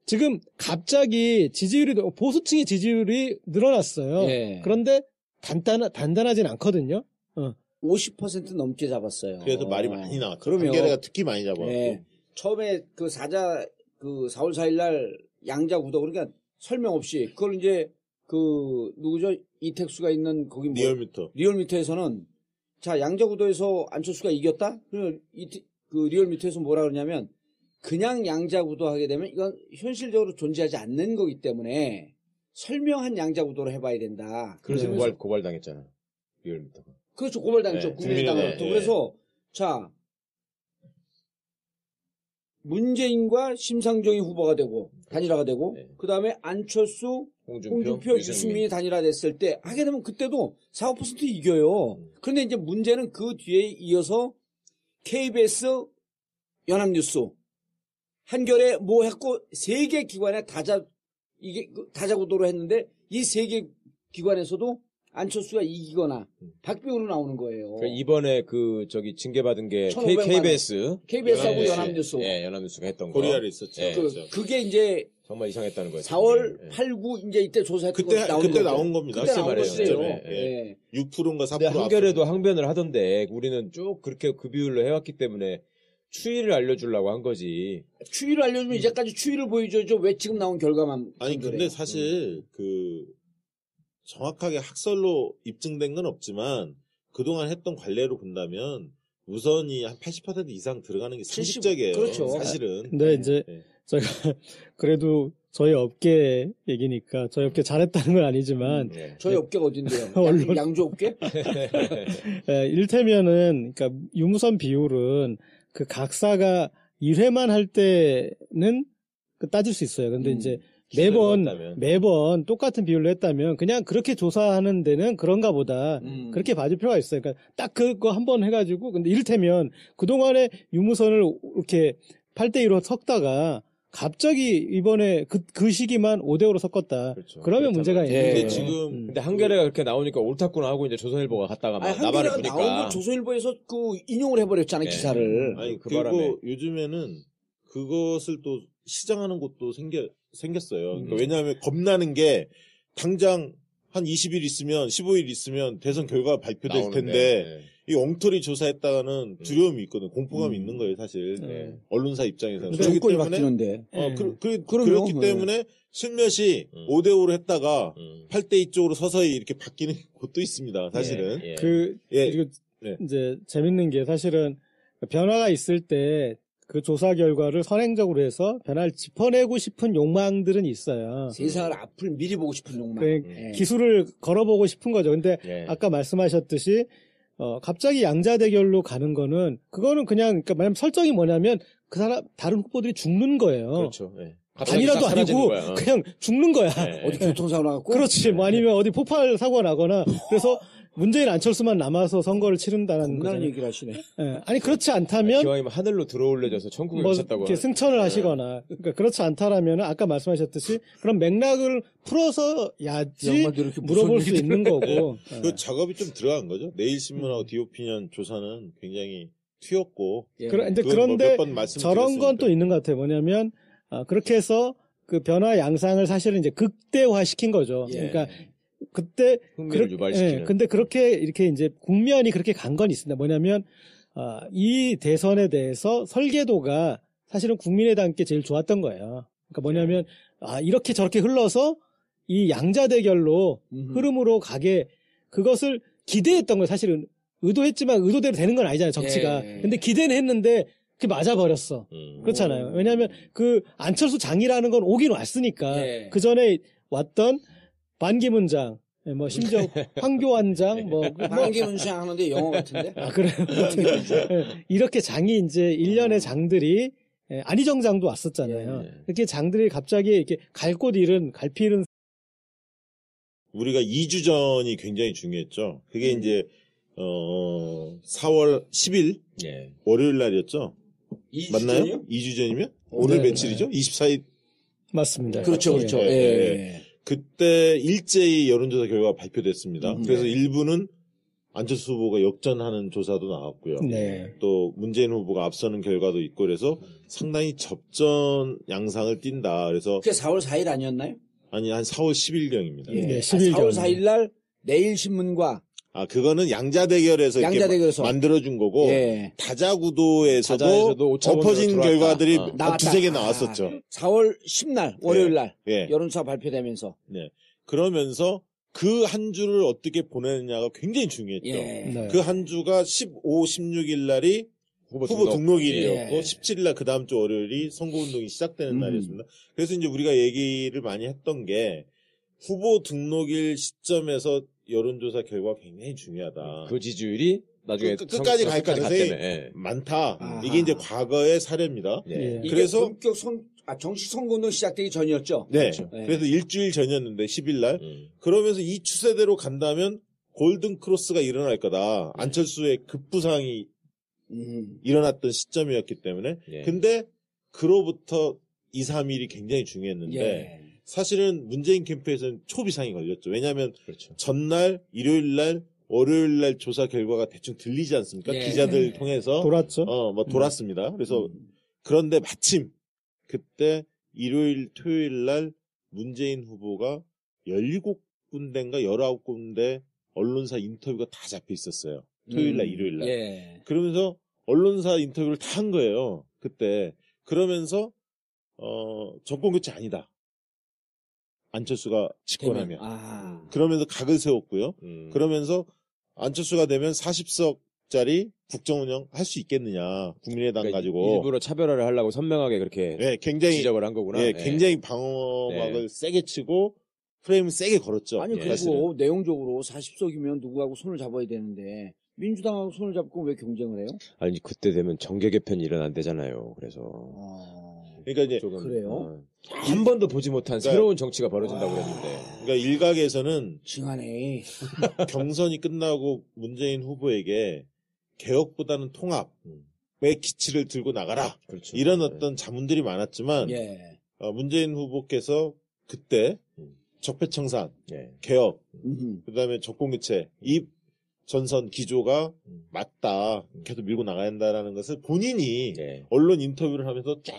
지금 갑자기 보수층의 지지율이 늘어났어요. 예. 그런데 단단하진 않거든요. 50% 넘게 잡았어요. 그래서 말이 많이 나왔죠. 그러면 한겨레가 특히 많이 잡았고. 예. 처음에 4월 4일 날 양자구도 그러니까 설명 없이 그걸 이제 누구죠? 이택수가 있는 거기 리얼미터에서는 자, 양자구도에서 안철수가 이겼다? 그러면 리얼미터에서 뭐라 그러냐면 그냥 양자구도 하게 되면 이건 현실적으로 존재하지 않는 거기 때문에 설명한 양자구도로 해봐야 된다. 그래서 고발당했잖아. 리얼미터가. 그렇죠. 고발당했죠. 네, 국민의당으로부터. 네, 그래서 자, 문재인과 심상정이 후보가 되고 단일화가 되고 네. 그다음에 안철수, 홍준표, 유승민이 단일화 됐을 때 하게 되면 그때도 4~5% 이겨요. 그런데 이제 문제는 그 뒤에 이어서 KBS, 연합뉴스, 한겨레 뭐 했고 3개 기관에 다자구도로 했는데 이 3개 기관에서도 안철수가 이기거나 박빙으로 나오는 거예요. 그러니까 이번에 징계받은 게 1,500만 KBS하고 네, 연합뉴스. 예, 연합뉴스가 했던 거. 코리아를 있었죠. 예. 그게 이제 정말 이상했다는 거예요. 4월 8, 9 이제 이때 조사했던 그때 나온 겁니다. 그때 나온 말이에요. 것이에요. 예. 6%인가 4% 근데 한겨레도 항변을 하던데 우리는 쭉 그렇게 그 비율로 해왔기 때문에 추이를 알려주려고 한 거지. 추이를 알려주면 이제까지 추이를 보여줘야죠. 왜 지금 나온 결과만. 아니 근데 사실 정확하게 학설로 입증된 건 없지만 그동안 했던 관례로 본다면 우선이 한 80% 이상 들어가는 게 상식적이에요. 그렇죠. 사실은. 근데 이제 네. 제가 그래도 저희 업계 얘기니까 저희 업계 잘했다는 건 아니지만 저희 업계가 어딘데요? 양조업계? 이를테면은 그러니까 유무선 비율은 그 각사가 1회만 할 때는 따질 수 있어요. 근데 이제 매번 똑같은 비율로 했다면 그냥 그렇게 조사하는 데는 그런가 보다. 그렇게 봐줄 필요가 있어요. 그러니까 딱 그거 한번 해가지고 근데 이를테면 그동안에 유무선을 이렇게 8대2로 섞다가 갑자기 이번에 그 시기만 5대5로 섞었다. 그렇죠. 그러면 문제가 있는 거예요. 근데 지금 근데 한겨레가 그렇게 나오니까 옳다구나 하고 이제 조선일보가 갔다가 막 나발을 한겨레가 부니까. 나온 건 조선일보에서 인용을 해버렸잖아요. 기사를. 아니 그 그리고 바람에. 요즘에는 그것을 또 시장하는 곳도 생겼어요. 그러니까 왜냐하면 겁나는 게 당장 한 20일 있으면 15일 있으면 대선 결과가 발표될 나오는데, 텐데 이 엉터리 조사했다가는 두려움이 있거든. 공포감이 있는 거예요, 사실. 언론사 입장에서는. 정권이 바뀌는데. 그렇기 때문에 슬며시 5대5로 했다가 8대2 쪽으로 서서히 이렇게 바뀌는 곳도 있습니다, 사실은. 그리고 이제 재밌는 게 사실은 변화가 있을 때 그 조사 결과를 선행적으로 해서 변화를 짚어내고 싶은 욕망들은 있어요. 세상을 앞을 미리 보고 싶은 욕망. 기술을 걸어보고 싶은 거죠. 근데 아까 말씀하셨듯이 갑자기 양자 대결로 가는 거는 그거는 그냥 그러니까 설정이 뭐냐면 그 사람 다른 후보들이 죽는 거예요. 그렇죠. 단일화도 아니고 그냥 죽는 거야. 어디 교통사고 나갖고. 그렇지. 뭐 아니면 어디 폭발 사고가 나거나 그래서 문재인 안철수만 남아서 선거를 치른다는 겁나는 얘기를 하시네. 아니 그렇지 않다면 기왕이면 하늘로 들어올려져서 천국에 가셨다고 이렇게 승천을 하시거나 그러니까 그렇지 않다라면 아까 말씀하셨듯이 그런 맥락을 풀어서야지 물어볼 수 있는 거고. 그 작업이 좀 들어간 거죠. 내일신문하고 디오피니언 조사는 굉장히 튀었고. 그런데 저런 건 또 있는 것 같아요. 뭐냐면 그렇게 해서 그 변화 양상을 사실은 이제 극대화 시킨 거죠. 그러니까 그때 흥미를 유발시키는. 근데 그렇게 이렇게 이제 국면이 그렇게 간 건 있습니다. 뭐냐면 이 대선에 대해서 설계도가 사실은 국민의당께 제일 좋았던 거예요. 그러니까 뭐냐면 이렇게 저렇게 흘러서 이 양자 대결로 흐름으로 가게 그것을 기대했던 거예요. 사실은 의도했지만 의도대로 되는 건 아니잖아요. 정치가. 근데 기대는 했는데 그게 맞아버렸어. 그렇잖아요. 왜냐하면 그 안철수 장이라는 건 오긴 왔으니까 그 전에 왔던 반기문장, 뭐 심지어 황교안장, 뭐 반기문장 하는데 영어 같은데? 아, 그래요. 예, 이렇게 장이 이제 일련의 장들이 안희정장도 왔었잖아요. 예. 이렇게 장들이 갑자기 이렇게 갈 곳 잃은, 갈피 잃은 우리가 2주 전이 굉장히 중요했죠. 그게 이제 4월 10일 예. 월요일 날이었죠. 맞나요? 2주 전이면? 오늘 네, 며칠이죠? 24일. 맞습니다. 그렇죠, 그렇죠. 예, 예. 예. 그때 일제히 여론조사 결과가 발표됐습니다. 그래서 일부는 안철수 후보가 역전하는 조사도 나왔고요. 네. 또 문재인 후보가 앞서는 결과도 있고 그래서 상당히 접전 양상을 띈다. 그래서 그게 4월 4일 아니었나요? 아니 한 4월 10일경입니다. 예. 네, 10일 4월 경. 4일 날 내일신문과 그거는 양자대결에서 이렇게 양자대결에서. 만들어준 거고 예. 다자구도에서도 다자에서도 오차범위로 엎어진 들어왔다. 결과들이 나왔다. 두세 개 나왔었죠. 4월 10날 월요일 날 예. 여론조사 발표되면서 네. 그러면서 그 한 주를 어떻게 보내느냐가 굉장히 중요했죠. 예. 네. 그 한 주가 15, 16일 날이 후보 등록일이었고 예. 17일 날 그 다음 주 월요일이 선거운동이 시작되는 날이었습니다. 그래서 이제 우리가 얘기를 많이 했던 게 후보 등록일 시점에서 여론조사 결과가 굉장히 중요하다. 그 지지율이 나중에 끝까지 갈 가능성이 갔다며. 예. 많다. 아하. 이게 이제 과거의 사례입니다. 예. 이게 그래서 본격 정식 선거운동 시작되기 전이었죠. 네. 그렇죠. 예. 그래서 일주일 전이었는데 10일 날. 그러면서 이 추세대로 간다면 골든 크로스가 일어날 거다. 안철수의 급부상이 일어났던 시점이었기 때문에. 예. 근데 그로부터 2, 3일이 굉장히 중요했는데 예. 사실은 문재인 캠프에서는 초비상이 걸렸죠. 왜냐하면 그렇죠. 전날, 일요일 날, 월요일 날 조사 결과가 대충 들리지 않습니까? 예. 기자들 통해서 돌았죠. 뭐 돌았습니다. 그래서 그런데 마침 그때 일요일, 토요일 날 문재인 후보가 17군데인가 19군데 언론사 인터뷰가 다 잡혀 있었어요. 토요일 날, 일요일 날. 예. 그러면서 언론사 인터뷰를 다 한 거예요. 그때. 그러면서 정권 교체 아니다. 안철수가 집권하면. 그러면서 각을 세웠고요. 그러면서 안철수가 되면 40석짜리 국정운영 할 수 있겠느냐. 국민의당 그러니까 가지고. 일부러 차별화를 하려고 선명하게 그렇게 네, 굉장히 지적을 한 거구나. 예, 예. 굉장히 방어막을 세게 치고 프레임을 세게 걸었죠. 아니 예, 그리고 사실은. 내용적으로 40석이면 누구하고 손을 잡아야 되는데 민주당하고 손을 잡고 왜 경쟁을 해요? 아니 그때 되면 정계 개편이 일어난대잖아요. 그래서 그러니까 이제 조금, 그래요? 한 번도 보지 못한 그러니까- 새로운 정치가 벌어진다고 그랬는데. 그러니까 일각에서는 징하네. 경선이 끝나고 문재인 후보에게 개혁보다는 통합의 기치를 들고 나가라. 그렇죠. 이런 네. 어떤 자문들이 많았지만 예. 문재인 후보께서 그때 적폐청산, 예. 개혁, 음흠. 그다음에 정권교체 이 전선 기조가 맞다. 계속 밀고 나가야 한다라는 것을 본인이 예. 언론 인터뷰를 하면서 쫙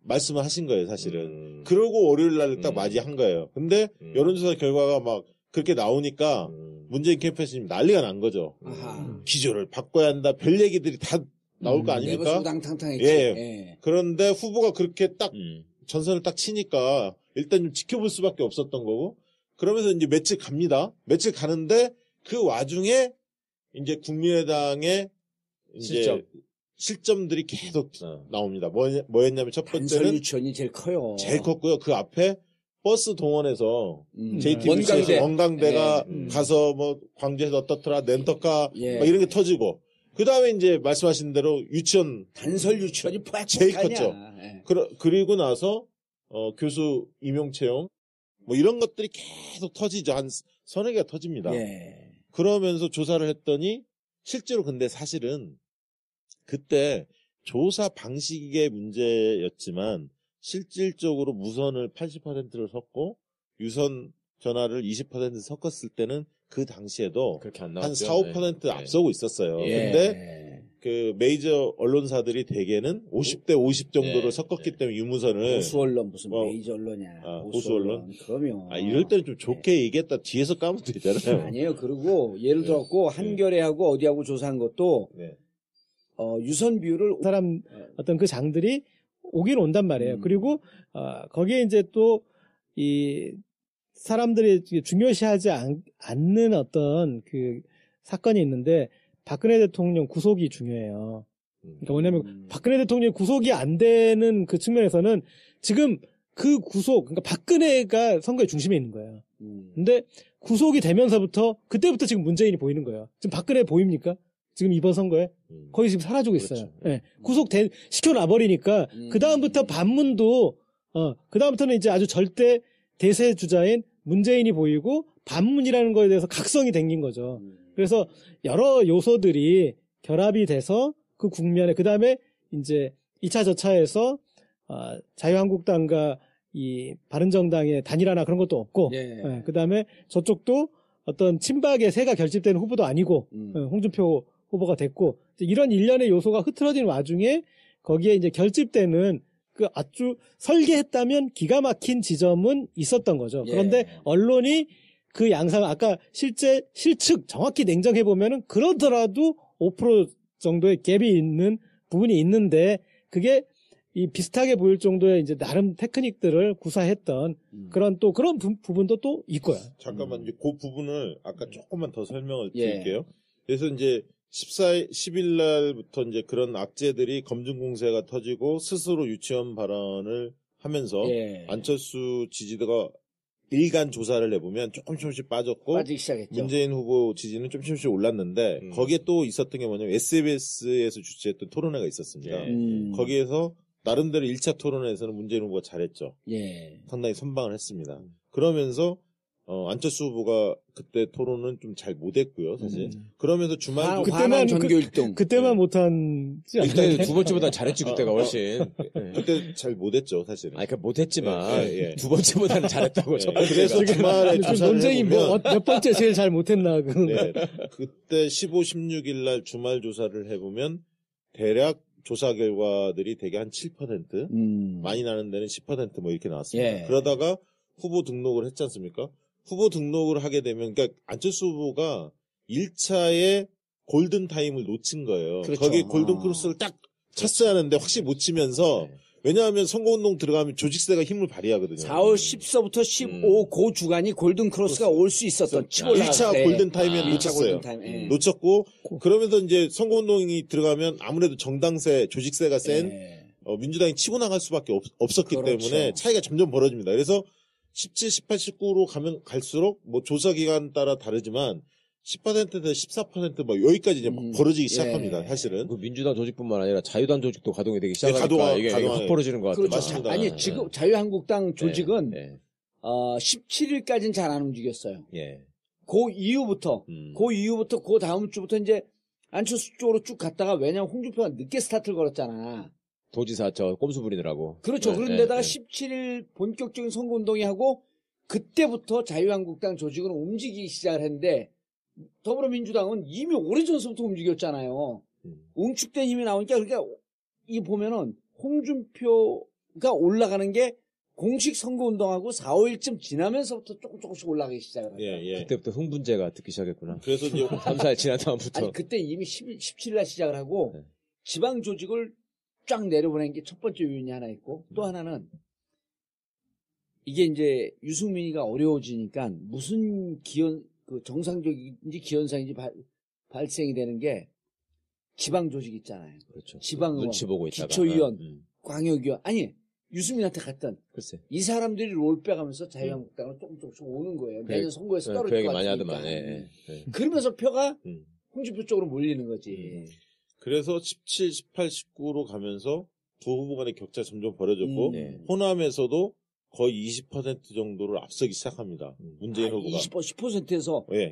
말씀을 하신 거예요, 사실은. 그러고 월요일 날 딱 맞이한 거예요. 근데 여론조사 결과가 막 그렇게 나오니까 문재인 캠프에서 지금 난리가 난 거죠. 아하. 기조를 바꿔야 한다. 별 얘기들이 다 나올 거 아닙니까? 내버수당탕탕했지. 예. 예. 그런데 후보가 그렇게 딱 음. 전선을 딱 치니까 일단 좀 지켜볼 수밖에 없었던 거고 그러면서 이제 며칠 갑니다. 며칠 가는데 그 와중에 이제 국민의당의 이제 실점들이 계속 나옵니다. 뭐였냐면 첫 단설 번째는 유치원이 제일 커요. 제일 컸고요. 그 앞에 버스 동원해서 JTBC 원광대. 원광대가 예. 가서 뭐 광주에서 어떻더라 렌터카 예. 막 이런 게 터지고 그 다음에 이제 말씀하신 대로 유치원 단설 유치원이 제일 폭하냐. 컸죠. 예. 그리고 나서 교수 임용 채용 뭐 이런 것들이 계속 터지죠. 한 서너 개가 터집니다. 예. 그러면서 조사를 했더니 실제로 근데 사실은 그때 조사 방식의 문제였지만 실질적으로 무선을 80%를 섞고 유선 전화를 20% 섞었을 때는 그 당시에도 그렇게 안 한 나왔죠. 4, 5% 앞서고 있었어요. 예. 근데 그 메이저 언론사들이 대개는 50대 50 정도를 예. 섞었기 때문에 유무선을 보수 언론 무슨 뭐, 메이저 언론이야. 보수 언론? 그러면. 이럴 때는 좀 좋게 얘기했다 뒤에서 까면 되잖아요. 아니에요. 그리고 예를 들었고 한겨레하고 어디하고 조사한 것도 네. 유선 비율을 사람 어떤 그 장들이 오긴 온단 말이에요. 그리고 거기에 이제 또 이 사람들이 중요시하지 않는 어떤 그 사건이 있는데 박근혜 대통령 구속이 중요해요. 그러니까 뭐냐면 박근혜 대통령 구속이 안 되는 그 측면에서는 지금 그 구속, 그러니까 박근혜가 선거의 중심에 있는 거예요. 근데 구속이 되면서부터 그때부터 지금 문재인이 보이는 거예요. 지금 박근혜 보입니까? 지금 이번 선거에 거의 지금 사라지고 있어요. 그렇죠. 예. 시켜놔 버리니까 그 다음부터 반문도 그 다음부터는 이제 아주 절대 대세 주자인 문재인이 보이고 반문이라는 거에 대해서 각성이 생긴 거죠. 그래서 여러 요소들이 결합이 돼서 그 국면에 그 다음에 이제 2차 저차에서 자유한국당과 이 바른정당의 단일화나 그런 것도 없고, 예. 그 다음에 저쪽도 어떤 친박의 세가 결집되는 후보도 아니고, 홍준표 후보가 됐고, 이런 일련의 요소가 흐트러진 와중에 거기에 이제 결집되는 그 아주 설계했다면 기가 막힌 지점은 있었던 거죠. 그런데 예. 언론이 그 양상, 아까 실제 실측 정확히 냉정해 보면은 그러더라도 5% 정도의 갭이 있는 부분이 있는데 그게 이 비슷하게 보일 정도의 이제 나름 테크닉들을 구사했던 그런 또 그런 부분도 또 있고요. 잠깐만, 이제 그 부분을 아까 조금만 더 설명을 예. 드릴게요. 그래서 이제 10일 날부터 이제 그런 악재들이 검증 공세가 터지고 스스로 유치원 발언을 하면서 예. 안철수 지지도가 일간 조사를 해보면 조금씩 빠졌고 빠지기 시작했죠. 문재인 후보 지지는 조금씩 올랐는데 거기에 또 있었던 게 뭐냐면 SBS에서 주최했던 토론회가 있었습니다. 거기에서 나름대로 1차 토론회에서는 문재인 후보가 잘했죠. 예. 상당히 선방을 했습니다. 그러면서 안철수 후보가 그때 토론은 좀 잘 못했고요, 사실. 그러면서 주말 그때만 전교 1등. 그때만 못한지 일단 두 번째보다 잘했지 그때가 훨씬. 그때 잘 못했죠, 사실은. 아니, 그러니까 못했지만 예. 두 번째보다는 잘했다고. 첫 번째가. 그래서 주말에 조사를 논쟁이 해보면 몇 번째 제일 잘 못했나. 네, 그때 15, 16일 날 주말 조사를 해보면 대략 조사 결과들이 대개 한 7%, 많이 나는 데는 10%뭐 이렇게 나왔습니다. 예. 그러다가 후보 등록을 했지 않습니까? 후보 등록을 하게 되면, 그러니까 안철수 후보가 1차에 골든타임을 놓친 거예요. 그렇죠. 거기에 골든크로스를 딱 쳤어야 하는데 확실히 못 치면서, 왜냐하면 선거운동 들어가면 조직세가 힘을 발휘하거든요. 4월 10서부터 15 그 주간이 골든크로스가 올 수 있었던 치고 올라갈 1차 때. 골든타임에 1차 놓쳤어요. 골든타임. 예. 놓쳤고, 그러면서 이제 선거운동이 들어가면 아무래도 정당세, 조직세가 센 예. 민주당이 치고 나갈 수밖에 없었기 그렇죠. 때문에 차이가 점점 벌어집니다. 그래서 17, 18, 19로 가면 갈수록 뭐 조사 기간 따라 다르지만 10%에서 14%뭐 여기까지 이제 막 벌어지기 시작합니다. 사실은. 그 민주당 조직뿐만 아니라 자유당 조직도 가동이 되기 시작하니까 가동하- 이게 가동하- 확 벌어지는 것 같아요. 그렇죠. 맞습니다. 아니, 지금 자유한국당 조직은 네. 17일까지는 잘 안 움직였어요. 예. 그 이후부터 그 다음 주부터 이제 안철수 쪽으로 쭉 갔다가 왜냐면 홍준표가 늦게 스타트를 걸었잖아. 도지사 저 꼼수 부리느라고. 그렇죠. 네, 그런데다가 네, 17일 본격적인 선거운동이 하고 그때부터 자유한국당 조직은 움직이기 시작을 했는데 더불어민주당은 이미 오래전서부터 움직였잖아요. 응축된 힘이 나오니까 그러니까 이 보면은 홍준표가 올라가는 게 공식 선거운동하고 4, 5일쯤 지나면서부터 조금씩 올라가기 시작을 하죠. 예. 그때부터 흥분제가 듣기 시작했구나. 그래서 이제 3, 4일 지난 다음부터. 아니 그때 이미 17일 날 시작을 하고 네. 지방 조직을 쫙 내려보낸 게 첫 번째 요인이 하나 있고 또 하나는 이게 이제 유승민이가 어려워지니까 무슨 정상적인지 기현상인지 발생이 되는 게 지방 조직 있잖아요. 그렇죠. 지방의원, 눈치 보고 있다가. 기초의원, 광역의원 아니 유승민한테 갔던 글쎄. 이 사람들이 롤 빼가면서 자유한국당을 조금씩 오는 거예요. 내년 선거에서 그 떨어질 얘기 것 많이 같으니까. 하더만. 예. 예. 그러면서 표가 음. 홍준표 쪽으로 몰리는 거지. 그래서 17, 18, 19로 가면서 두 후보 간의 격차 점점 벌어졌고 네. 호남에서도 거의 20% 정도를 앞서기 시작합니다. 문재인 후보가. 10%에서 예,